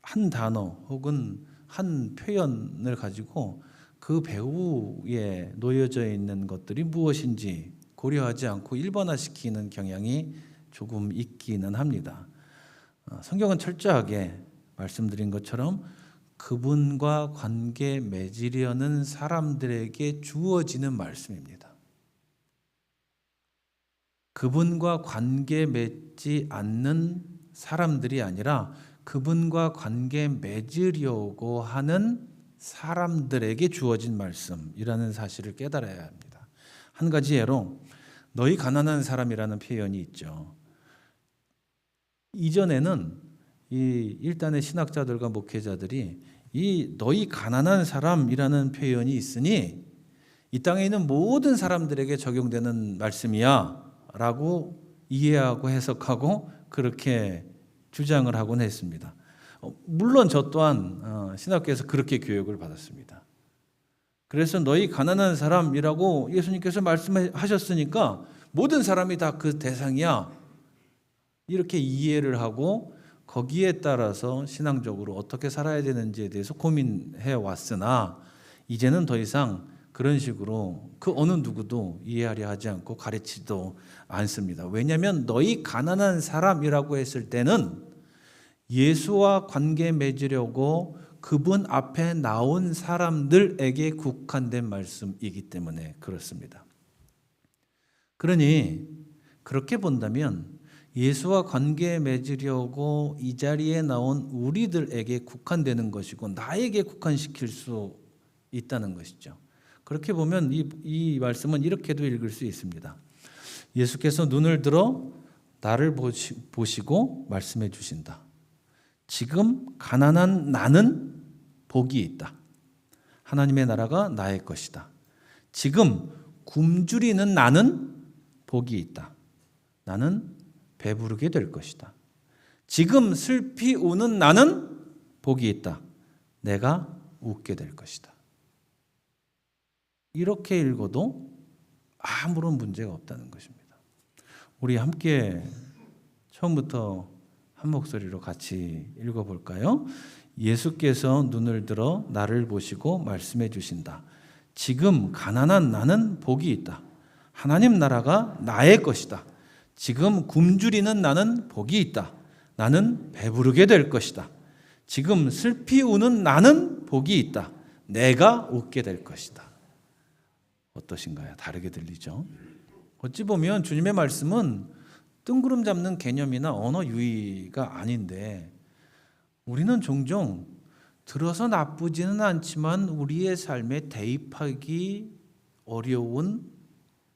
한 단어 혹은 한 표현을 가지고 그 배후에 놓여져 있는 것들이 무엇인지 고려하지 않고 일반화시키는 경향이 조금 있기는 합니다. 성경은 철저하게 말씀드린 것처럼 그분과 관계 맺으려는 사람들에게 주어지는 말씀입니다. 그분과 관계 맺지 않는 사람들이 아니라 그분과 관계 맺으려고 하는 사람들에게 주어진 말씀이라는 사실을 깨달아야 합니다. 한 가지 예로 너희 가난한 사람이라는 표현이 있죠. 이전에는 이 일단의 신학자들과 목회자들이 이 너희 가난한 사람이라는 표현이 있으니 이 땅에 있는 모든 사람들에게 적용되는 말씀이야 라고 이해하고 해석하고 그렇게 주장을 하곤 했습니다. 물론 저 또한 신학교에서 그렇게 교육을 받았습니다. 그래서 너희 가난한 사람이라고 예수님께서 말씀하셨으니까 모든 사람이 다 그 대상이야 이렇게 이해를 하고 거기에 따라서 신앙적으로 어떻게 살아야 되는지에 대해서 고민해 왔으나 이제는 더 이상 그런 식으로 그 어느 누구도 이해하려 하지 않고 가르치지도 않습니다. 왜냐하면 너희 가난한 사람이라고 했을 때는 예수와 관계 맺으려고 그분 앞에 나온 사람들에게 국한된 말씀이기 때문에 그렇습니다. 그러니 그렇게 본다면 예수와 관계 맺으려고 이 자리에 나온 우리들에게 국한되는 것이고 나에게 국한시킬 수 있다는 것이죠. 그렇게 보면 이 말씀은 이렇게도 읽을 수 있습니다. 예수께서 눈을 들어 나를 보시고 말씀해 주신다. 지금 가난한 나는 복이 있다. 하나님의 나라가 나의 것이다. 지금 굶주리는 나는 복이 있다. 나는 배부르게 될 것이다. 지금 슬피 우는 나는 복이 있다. 내가 웃게 될 것이다. 이렇게 읽어도 아무런 문제가 없다는 것입니다. 우리 함께 처음부터 한 목소리로 같이 읽어볼까요? 예수께서 눈을 들어 나를 보시고 말씀해 주신다. 지금 가난한 나는 복이 있다. 하나님 나라가 나의 것이다. 지금 굶주리는 나는 복이 있다. 나는 배부르게 될 것이다. 지금 슬피 우는 나는 복이 있다. 내가 웃게 될 것이다. 어떠신가요? 다르게 들리죠? 어찌 보면 주님의 말씀은 뜬구름 잡는 개념이나 언어 유희가 아닌데 우리는 종종 들어서 나쁘지는 않지만 우리의 삶에 대입하기 어려운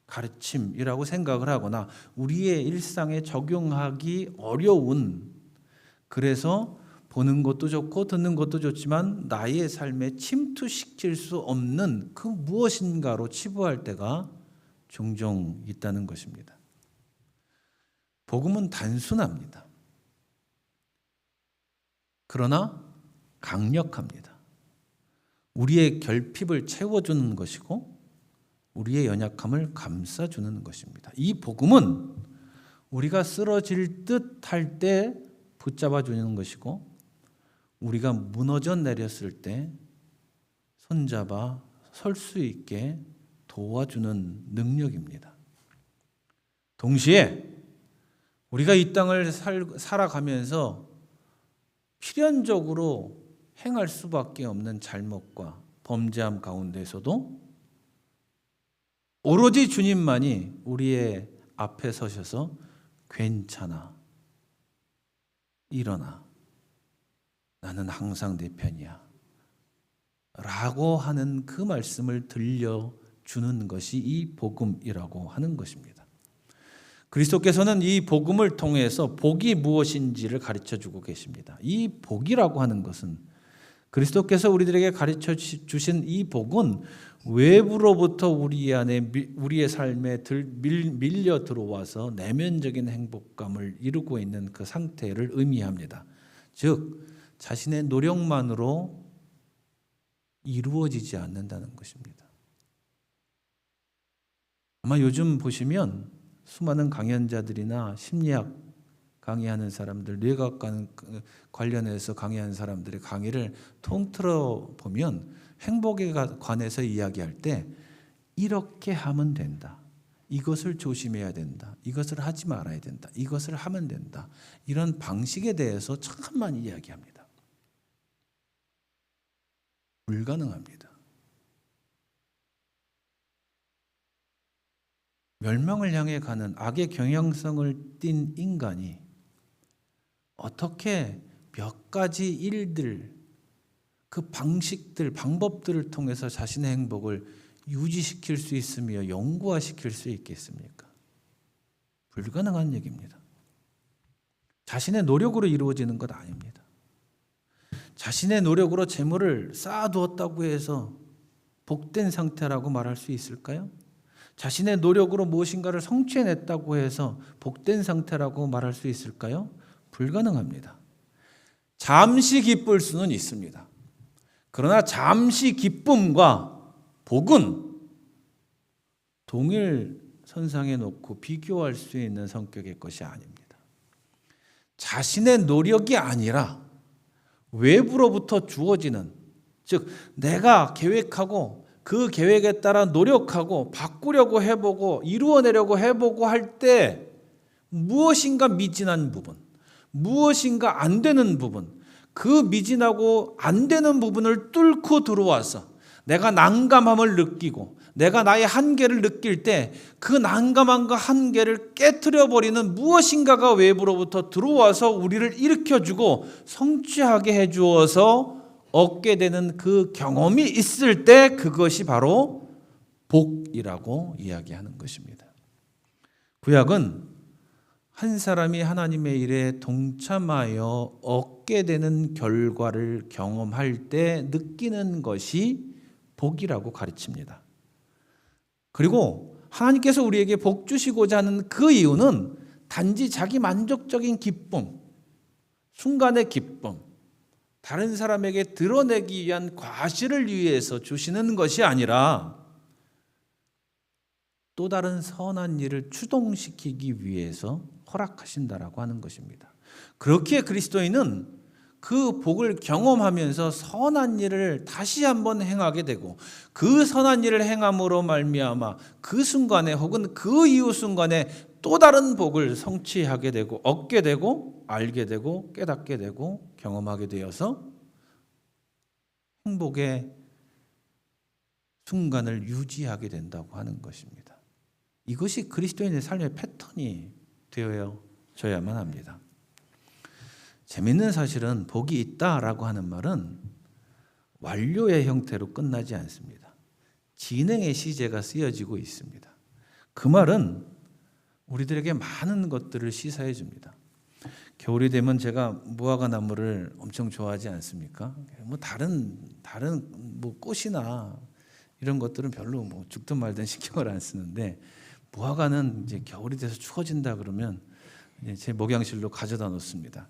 가르침이라고 생각을 하거나 우리의 일상에 적용하기 어려운, 그래서 보는 것도 좋고 듣는 것도 좋지만 나의 삶에 침투시킬 수 없는 그 무엇인가로 치부할 때가 종종 있다는 것입니다. 복음은 단순합니다. 그러나 강력합니다. 우리의 결핍을 채워주는 것이고 우리의 연약함을 감싸주는 것입니다. 이 복음은 우리가 쓰러질 듯 할 때 붙잡아주는 것이고 우리가 무너져 내렸을 때 손잡아 설 수 있게 도와주는 능력입니다. 동시에 우리가 이 땅을 살아가면서 필연적으로 행할 수밖에 없는 잘못과 범죄함 가운데서도 오로지 주님만이 우리의 앞에 서셔서 괜찮아, 일어나, 나는 항상 내 편이야 라고 하는 그 말씀을 들려주는 것이 이 복음이라고 하는 것입니다. 그리스도께서는 이 복음을 통해서 복이 무엇인지를 가르쳐주고 계십니다. 이 복이라고 하는 것은, 그리스도께서 우리들에게 가르쳐 주신 이 복은 외부로부터 우리의 삶에 밀려 들어와서 내면적인 행복감을 이루고 있는 그 상태를 의미합니다. 즉 자신의 노력만으로 이루어지지 않는다는 것입니다. 아마 요즘 보시면 수많은 강연자들이나 심리학 강의하는 사람들, 뇌과학 관련해서 강의하는 사람들의 강의를 통틀어 보면 행복에 관해서 이야기할 때 이렇게 하면 된다, 이것을 조심해야 된다, 이것을 하지 말아야 된다, 이것을 하면 된다, 이런 방식에 대해서 참 많이 이야기합니다. 불가능합니다. 멸망을 향해 가는 악의 경향성을 띤 인간이 어떻게 몇 가지 일들, 그 방식들, 방법들을 통해서 자신의 행복을 유지시킬 수 있으며 영구화시킬 수 있겠습니까? 불가능한 얘기입니다. 자신의 노력으로 이루어지는 것 아닙니다. 자신의 노력으로 재물을 쌓아두었다고 해서 복된 상태라고 말할 수 있을까요? 자신의 노력으로 무엇인가를 성취해냈다고 해서 복된 상태라고 말할 수 있을까요? 불가능합니다. 잠시 기쁠 수는 있습니다. 그러나 잠시 기쁨과 복은 동일 선상에 놓고 비교할 수 있는 성격의 것이 아닙니다. 자신의 노력이 아니라 외부로부터 주어지는, 즉 내가 계획하고 그 계획에 따라 노력하고 바꾸려고 해보고 이루어내려고 해보고 할 때 무엇인가 미진한 부분, 무엇인가 안 되는 부분, 그 미진하고 안 되는 부분을 뚫고 들어와서 내가 난감함을 느끼고 내가 나의 한계를 느낄 때 그 난감함과 한계를 깨트려 버리는 무엇인가가 외부로부터 들어와서 우리를 일으켜주고 성취하게 해주어서 얻게 되는 그 경험이 있을 때 그것이 바로 복이라고 이야기하는 것입니다. 구약은 한 사람이 하나님의 일에 동참하여 얻게 되는 결과를 경험할 때 느끼는 것이 복이라고 가르칩니다. 그리고 하나님께서 우리에게 복 주시고자 하는 그 이유는 단지 자기 만족적인 기쁨, 순간의 기쁨, 다른 사람에게 드러내기 위한 과시를 위해서 주시는 것이 아니라 또 다른 선한 일을 추동시키기 위해서 허락하신다라고 하는 것입니다. 그렇기에 그리스도인은 그 복을 경험하면서 선한 일을 다시 한번 행하게 되고 그 선한 일을 행함으로 말미암아 그 순간에 혹은 그 이후 순간에 또 다른 복을 성취하게 되고 얻게 되고 알게 되고 깨닫게 되고 경험하게 되어서 행복의 순간을 유지하게 된다고 하는 것입니다. 이것이 그리스도인의 삶의 패턴이 되어져야만 합니다. 재미있는 사실은 복이 있다라고 하는 말은 완료의 형태로 끝나지 않습니다. 진행의 시제가 쓰여지고 있습니다. 그 말은 우리들에게 많은 것들을 시사해 줍니다. 겨울이 되면 제가 무화과 나무를 엄청 좋아하지 않습니까? 뭐 다른 뭐 꽃이나 이런 것들은 별로 뭐 죽든 말든 신경을 안 쓰는데 무화과는 이제 겨울이 돼서 추워진다 그러면 제 목양실로 가져다 놓습니다.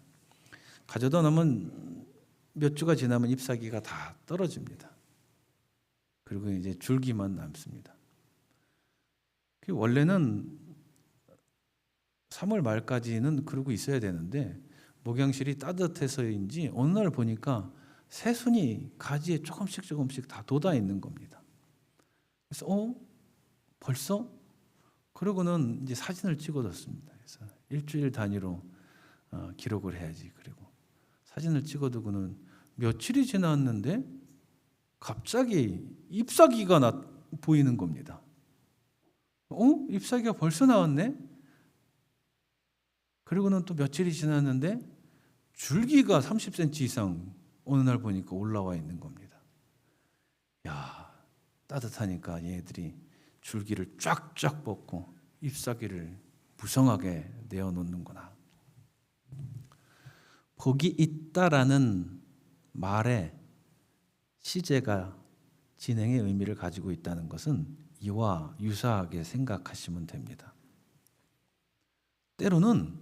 가져다 놓으면 몇 주가 지나면 잎사귀가 다 떨어집니다. 그리고 이제 줄기만 남습니다. 원래는 3월 말까지는 그러고 있어야 되는데 목양실이 따뜻해서인지 어느 날 보니까 새순이 가지에 조금씩 다 돋아 있는 겁니다. 그래서 벌써? 그러고는 이제 사진을 찍어뒀습니다. 그래서 일주일 단위로 기록을 해야지. 그리고 사진을 찍어두고는 며칠이 지났는데 갑자기 잎사귀가 보이는 겁니다. 잎사귀가 벌써 나왔네? 그리고는 또 며칠이 지났는데 줄기가 30cm 이상 어느 날 보니까 올라와 있는 겁니다. 야, 따뜻하니까 얘들이 줄기를 쫙쫙 뻗고 잎사귀를 무성하게 내어놓는구나. 복이 있다라는 말에 시제가 진행의 의미를 가지고 있다는 것은 이와 유사하게 생각하시면 됩니다. 때로는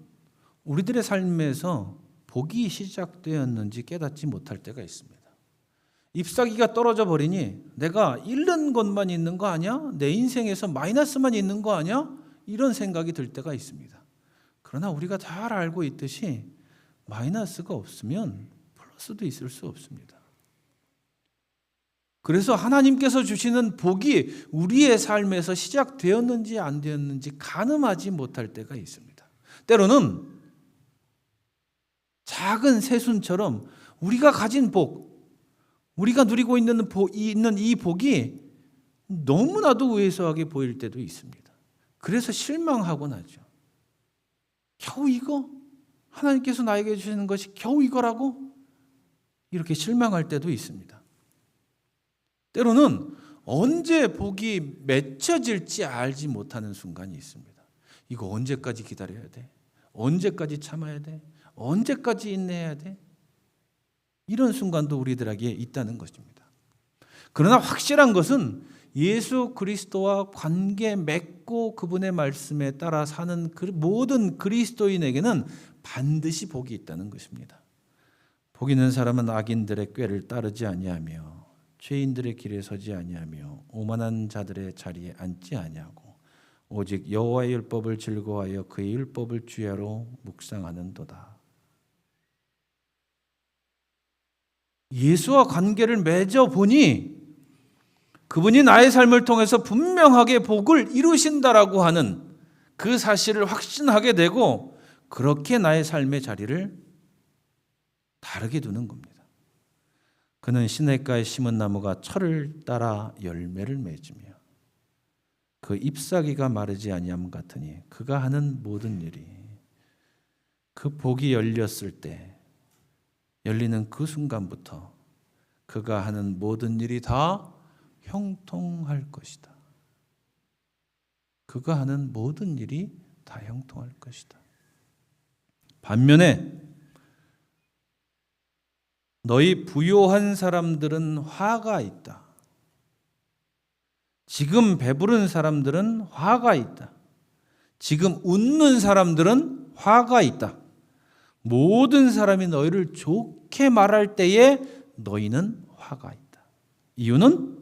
우리들의 삶에서 복이 시작되었는지 깨닫지 못할 때가 있습니다. 잎사귀가 떨어져 버리니 내가 잃는 것만 있는 거 아니야? 내 인생에서 마이너스만 있는 거 아니야? 이런 생각이 들 때가 있습니다. 그러나 우리가 잘 알고 있듯이 마이너스가 없으면 플러스도 있을 수 없습니다. 그래서 하나님께서 주시는 복이 우리의 삶에서 시작되었는지 안 되었는지 가늠하지 못할 때가 있습니다. 때로는 작은 새순처럼 우리가 가진 복, 우리가 누리고 있는 이 복이 너무나도 왜소하게 보일 때도 있습니다. 그래서 실망하곤 하죠. 겨우 이거? 하나님께서 나에게 주시는 것이 겨우 이거라고? 이렇게 실망할 때도 있습니다. 때로는 언제 복이 맺혀질지 알지 못하는 순간이 있습니다. 이거 언제까지 기다려야 돼? 언제까지 참아야 돼? 언제까지 인내해야 돼? 이런 순간도 우리들에게 있다는 것입니다. 그러나 확실한 것은 예수 그리스도와 관계 맺고 그분의 말씀에 따라 사는 모든 그리스도인에게는 반드시 복이 있다는 것입니다. 복 있는 사람은 악인들의 꾀를 따르지 아니하며 죄인들의 길에 서지 아니하며 오만한 자들의 자리에 앉지 아니하고 오직 여호와의 율법을 즐거워하여 그의 율법을 주야로 묵상하는도다. 예수와 관계를 맺어 보니 그분이 나의 삶을 통해서 분명하게 복을 이루신다라고 하는 그 사실을 확신하게 되고 그렇게 나의 삶의 자리를 다르게 두는 겁니다. 그는 시냇가에 심은 나무가 철을 따라 열매를 맺으며 그 잎사귀가 마르지 아니함 같으니 그가 하는 모든 일이 그 복이 열렸을 때 열리는 그 순간부터 그가 하는 모든 일이 다 형통할 것이다. 그가 하는 모든 일이 다 형통할 것이다. 반면에 너희 부요한 사람들은 화가 있다. 지금 배부른 사람들은 화가 있다. 지금 웃는 사람들은 화가 있다. 모든 사람이 너희를 좋게 말할 때에 너희는 화가 있다. 이유는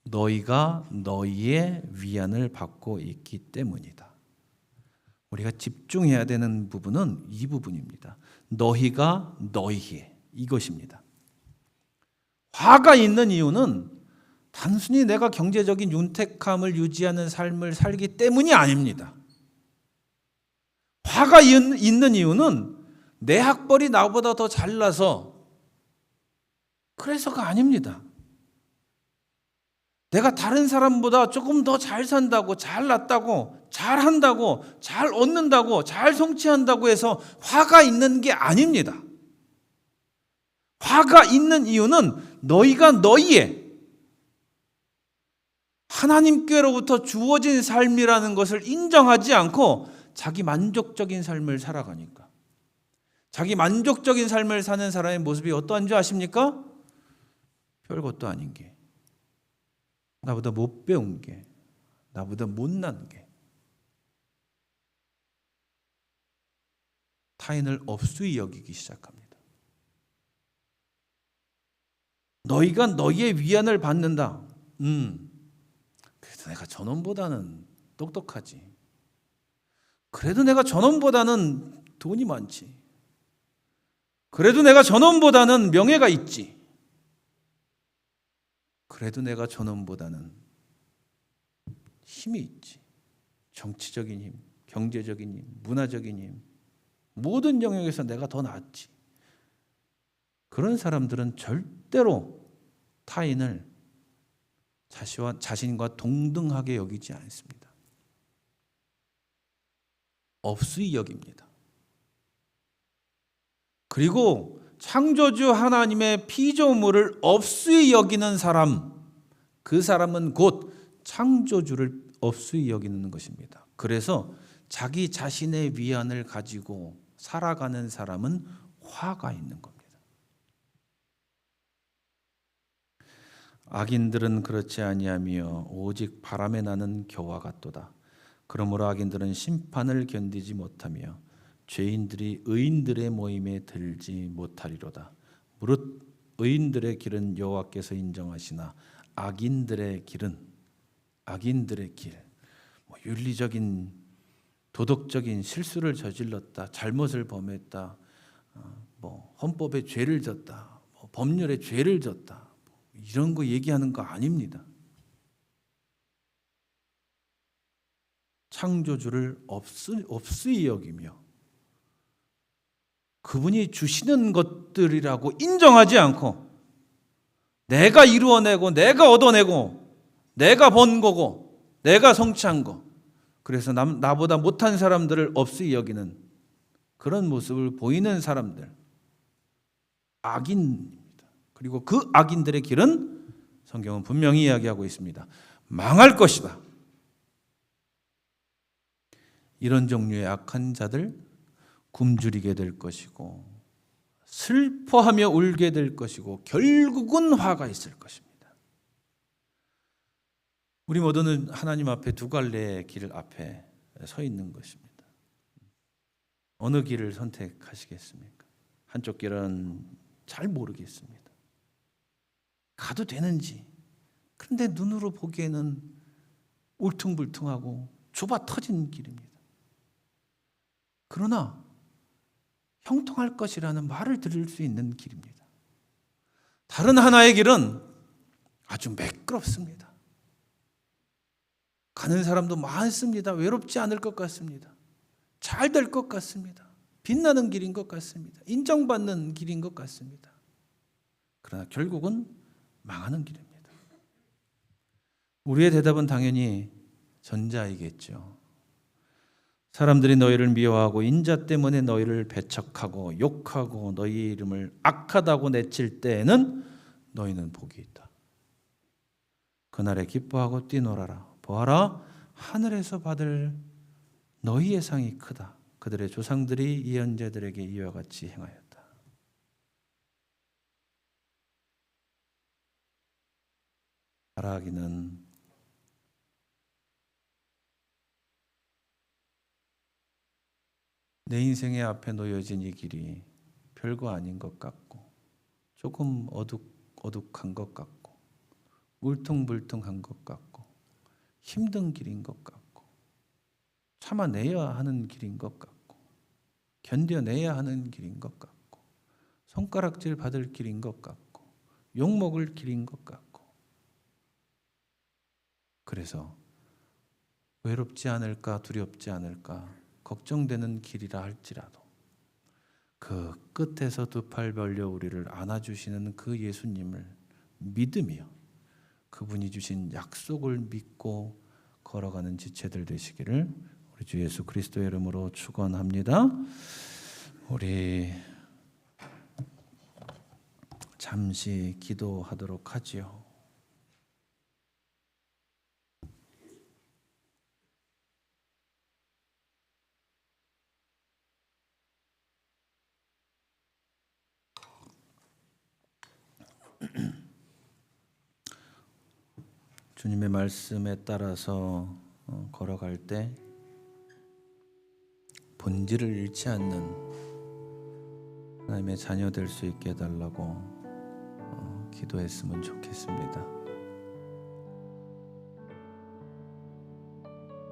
너희가 너희의 위안을 받고 있기 때문이다. 우리가 집중해야 되는 부분은 이 부분입니다. 너희가 너희의 이것입니다. 화가 있는 이유는 단순히 내가 경제적인 윤택함을 유지하는 삶을 살기 때문이 아닙니다. 화가 있는 이유는 내 학벌이 나보다 더 잘나서 그래서가 아닙니다. 내가 다른 사람보다 조금 더 잘 산다고, 잘났다고, 잘한다고, 잘 얻는다고, 잘 성취한다고 해서 화가 있는 게 아닙니다. 화가 있는 이유는 너희가 너희의 하나님께로부터 주어진 삶이라는 것을 인정하지 않고 자기 만족적인 삶을 살아가니까. 자기 만족적인 삶을 사는 사람의 모습이 어떠한 줄 아십니까? 별것도 아닌 게, 나보다 못 배운 게, 나보다 못난 게, 타인을 업수히 여기기 시작합니다. 너희가 너희의 위안을 받는다. 그래도 내가 저놈보다는 똑똑하지. 그래도 내가 저놈보다는 돈이 많지. 그래도 내가 저놈보다는 명예가 있지. 그래도 내가 저놈보다는 힘이 있지. 정치적인 힘, 경제적인 힘, 문화적인 힘, 모든 영역에서 내가 더 낫지. 그런 사람들은 절대로 타인을 자신과 동등하게 여기지 않습니다. 없이 여깁니다. 그리고 창조주 하나님의 피조물을 없이 여기는 사람, 그 사람은 곧 창조주를 없이 여기는 것입니다. 그래서 자기 자신의 위안을 가지고 살아가는 사람은 화가 있는 겁니다. 악인들은 그렇지 아니하며 오직 바람에 나는 겨와 같도다. 그러므로 악인들은 심판을 견디지 못하며 죄인들이 의인들의 모임에 들지 못하리로다. 무릇 의인들의 길은 여호와께서 인정하시나 악인들의 길은 악인들의 길, 윤리적인 도덕적인 실수를 저질렀다, 잘못을 범했다, 헌법에 죄를 졌다, 법률에 죄를 졌다, 이런 거 얘기하는 거 아닙니다. 창조주를 없이 여기며 그분이 주시는 것들이라고 인정하지 않고 내가 이루어내고 내가 얻어내고 내가 번 거고 내가 성취한 거, 그래서 나보다 못한 사람들을 없이 여기는 그런 모습을 보이는 사람들, 악인입니다. 그리고 그 악인들의 길은 성경은 분명히 이야기하고 있습니다. 망할 것이다. 이런 종류의 악한 자들 굶주리게 될 것이고 슬퍼하며 울게 될 것이고 결국은 화가 있을 것입니다. 우리 모두는 하나님 앞에 두 갈래의 길 앞에 서 있는 것입니다. 어느 길을 선택하시겠습니까? 한쪽 길은 잘 모르겠습니다. 가도 되는지. 그런데 눈으로 보기에는 울퉁불퉁하고 좁아 터진 길입니다. 그러나 형통할 것이라는 말을 들을 수 있는 길입니다. 다른 하나의 길은 아주 매끄럽습니다. 가는 사람도 많습니다. 외롭지 않을 것 같습니다. 잘 될 것 같습니다. 빛나는 길인 것 같습니다. 인정받는 길인 것 같습니다. 그러나 결국은 망하는 길입니다. 우리의 대답은 당연히 전자이겠죠. 사람들이 너희를 미워하고 인자 때문에 너희를 배척하고 욕하고 너희 이름을 악하다고 내칠 때에는 너희는 복이 있다. 그날에 기뻐하고 뛰놀아라. 보아라, 하늘에서 받을 너희의 상이 크다. 그들의 조상들이 예언자들에게 이와 같이 행하였다. 말하기는 내 인생의 앞에 놓여진 이 길이 별거 아닌 것 같고 조금 어둑한 것 같고 울퉁불퉁한 것 같고 힘든 길인 것 같고 참아내야 하는 길인 것 같고 견뎌내야 하는 길인 것 같고 손가락질 받을 길인 것 같고 욕먹을 길인 것 같고, 그래서 외롭지 않을까 두렵지 않을까 걱정되는 길이라 할지라도 그 끝에서 두 팔 벌려 우리를 안아주시는 그 예수님을 믿으며 그분이 주신 약속을 믿고 걸어가는 지체들 되시기를 우리 주 예수 그리스도의 이름으로 축원합니다. 우리 잠시 기도하도록 하지요. 주님의 말씀에 따라서 걸어갈 때 본질을 잃지 않는 하나님의 자녀 될 수 있게 해달라고 기도했으면 좋겠습니다.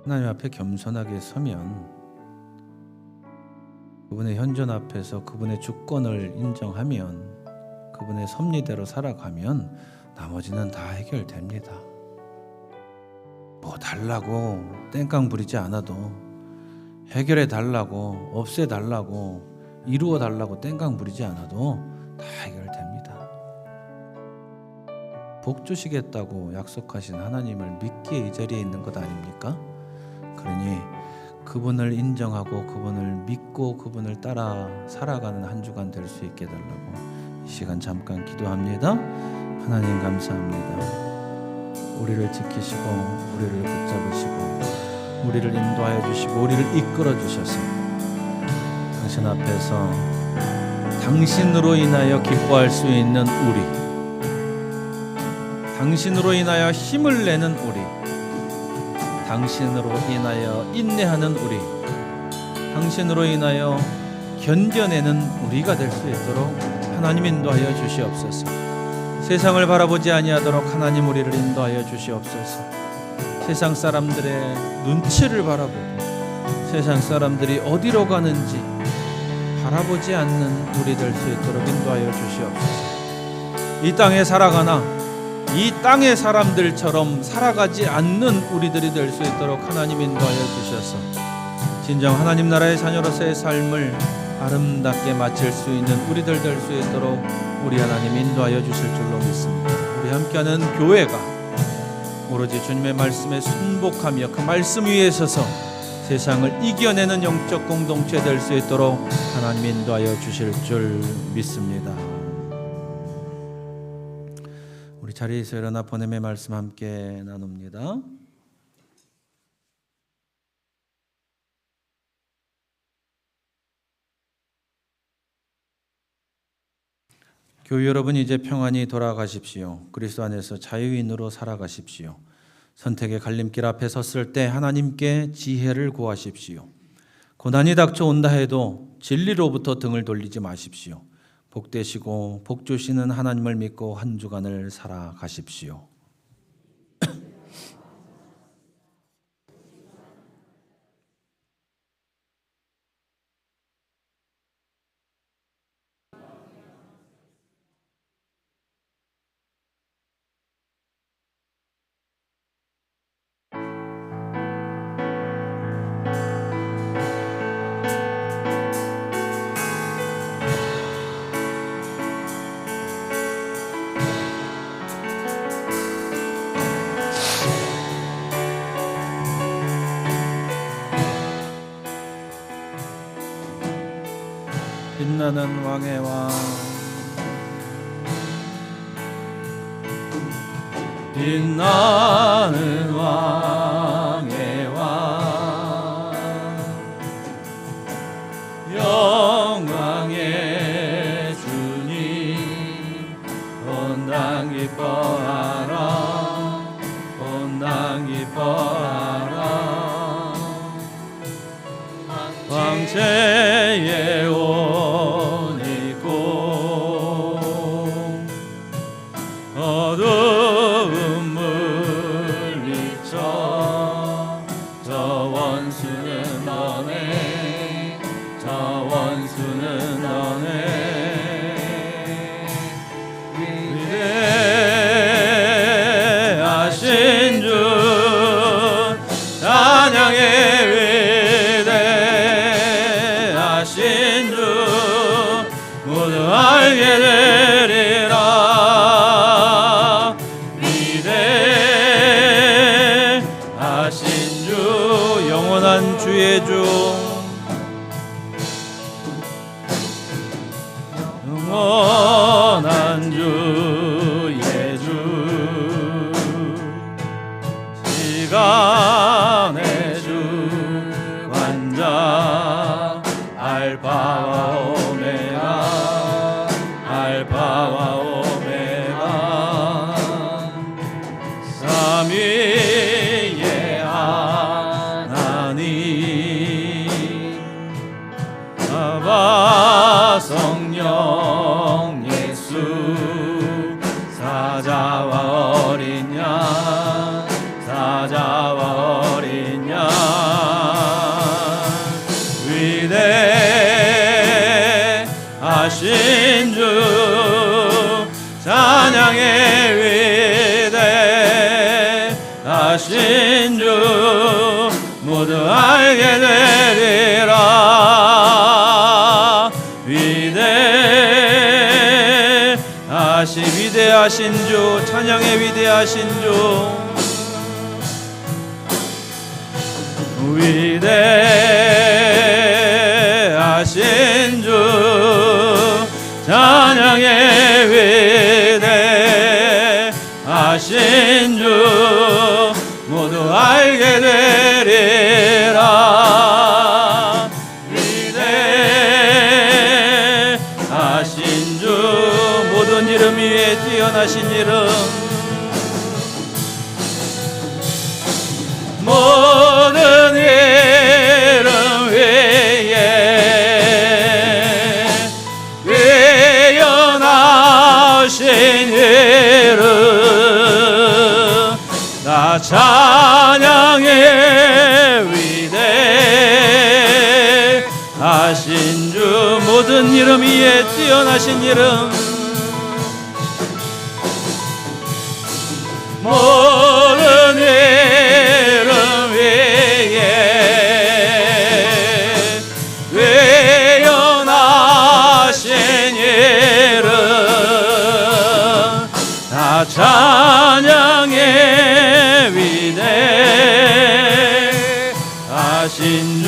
하나님 앞에 겸손하게 서면 그분의 현존 앞에서 그분의 주권을 인정하면 그분의 섭리대로 살아가면 나머지는 다 해결됩니다. 뭐 달라고 땡깡 부리지 않아도 해결해 달라고, 없애 달라고, 이루어 달라고 땡깡 부리지 않아도 다 해결됩니다. 복 주시겠다고 약속하신 하나님을 믿기에 이 자리에 있는 것 아닙니까? 그러니 그분을 인정하고 그분을 믿고 그분을 따라 살아가는 한 주간 될 수 있게 해달라고 이 시간 잠깐 기도합니다. 하나님 감사합니다. 우리를 지키시고 우리를 붙잡으시고 우리를 인도하여 주시고 우리를 이끌어 주셔서 당신 앞에서 당신으로 인하여 기뻐할 수 있는 우리, 당신으로 인하여 힘을 내는 우리, 당신으로 인하여 인내하는 우리, 당신으로 인하여 견뎌내는 우리가 될 수 있도록 하나님 인도하여 주시옵소서. 세상을 바라보지 아니하도록 하나님 우리를 인도하여 주시옵소서. 세상 사람들의 눈치를 바라보고 세상 사람들이 어디로 가는지 바라보지 않는 우리 될 수 있도록 인도하여 주시옵소서. 이 땅에 살아가나 이 땅의 사람들처럼 살아가지 않는 우리들이 될 수 있도록 하나님 인도하여 주셔서 진정 하나님 나라의 자녀로서의 삶을 아름답게 마칠 수 있는 우리들 될 수 있도록 우리 하나님 인도하여 주실 줄로 믿습니다. 우리 함께하는 교회가 오로지 주님의 말씀에 순복하며 그 말씀 위에 서서 세상을 이겨내는 영적 공동체 될 수 있도록 하나님 인도하여 주실 줄 믿습니다. 우리 자리에서 일어나 번음의 말씀 함께 나눕니다. 교회 여러분, 이제 평안히 돌아가십시오. 그리스도 안에서 자유인으로 살아가십시오. 선택의 갈림길 앞에 섰을 때 하나님께 지혜를 구하십시오. 고난이 닥쳐온다 해도 진리로부터 등을 돌리지 마십시오. 복되시고 복 주시는 하나님을 믿고 한 주간을 살아가십시오. 빛나는 왕의 왕, 빛나는 왕의 왕, 영광의 주님, 온당 기뻐하라, 온당 기뻐하라. 황제의 옷 입고 어두운 물리쳐 저 원수는 너네, 저 원수는 너네. 위대하신 주 찬양의 모두 알게 되리라. 위대하신 주, 영원한 주의 주, 영원한 주의 주, 시간의 주, 관자, 알파와 오메가, 알파와 오메가, 삼위의 하나님, 아바 성령 예수, 사자와 어린 양, 사자와 어린 양, 위대하신 주, 찬양의 위대하신 주, 모두 알게 되리라. 위대하신 주, 찬양의 위대하신 주, 위대하신 주, 찬양의 위대하신 주, 모두 알게 되리라. 위대하신 주, 모든 이름 위에 뛰어나신 이름, 모든 이름 위에 뛰어나신 이름, 나 찬양의 위대하신 주, 모든 이름 위에 뛰어나신 이름, 모든 이름 위에 뛰어나신 이름, 다 찬양의 위대하신 주.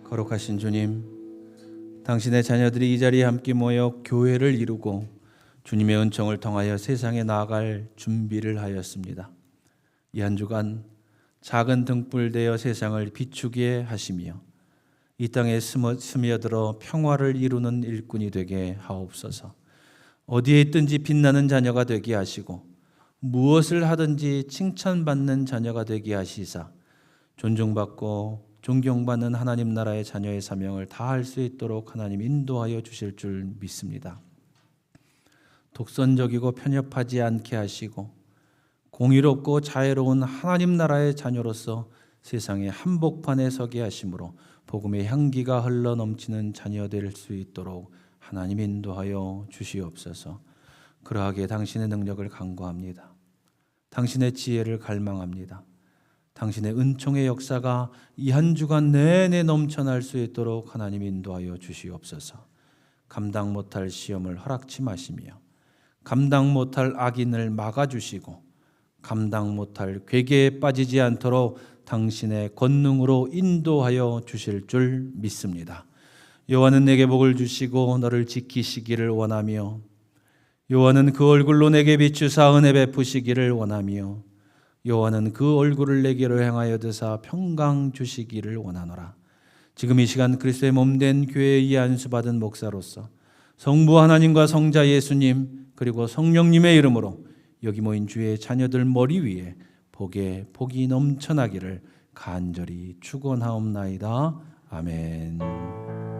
거룩하신 주님, 당신의 자녀들이 이 자리에 함께 모여 교회를 이루고 주님의 은총을 통하여 세상에 나아갈 준비를 하였습니다. 이 한 주간 작은 등불 되어 세상을 비추게 하시며 이 땅에 스며들어 평화를 이루는 일꾼이 되게 하옵소서. 어디에 있든지 빛나는 자녀가 되게 하시고 무엇을 하든지 칭찬받는 자녀가 되게 하시사 존중받고 존경받는 하나님 나라의 자녀의 사명을 다할 수 있도록 하나님 인도하여 주실 줄 믿습니다. 독선적이고 편협하지 않게 하시고 공의롭고 자애로운 하나님 나라의 자녀로서 세상의 한복판에 서게 하심으로 복음의 향기가 흘러 넘치는 자녀 될 수 있도록 하나님 인도하여 주시옵소서. 그러하게 당신의 능력을 간구합니다. 당신의 지혜를 갈망합니다. 당신의 은총의 역사가 이 한 주간 내내 넘쳐날 수 있도록 하나님 인도하여 주시옵소서. 감당 못할 시험을 허락치 마시며 감당 못할 악인을 막아주시고 감당 못할 괴계에 빠지지 않도록 당신의 권능으로 인도하여 주실 줄 믿습니다. 여호와는 내게 복을 주시고 너를 지키시기를 원하며 여호와는 그 얼굴로 내게 비추사 은혜 베푸시기를 원하며 여호와는 그 얼굴을 내게로 향하여 드사 평강 주시기를 원하노라. 지금 이 시간 그리스도의 몸된 교회에 이 안수받은 목사로서 성부 하나님과 성자 예수님 그리고 성령님의 이름으로 여기 모인 주의 자녀들 머리 위에 복이 넘쳐나기를 간절히 축원하옵나이다. 아멘.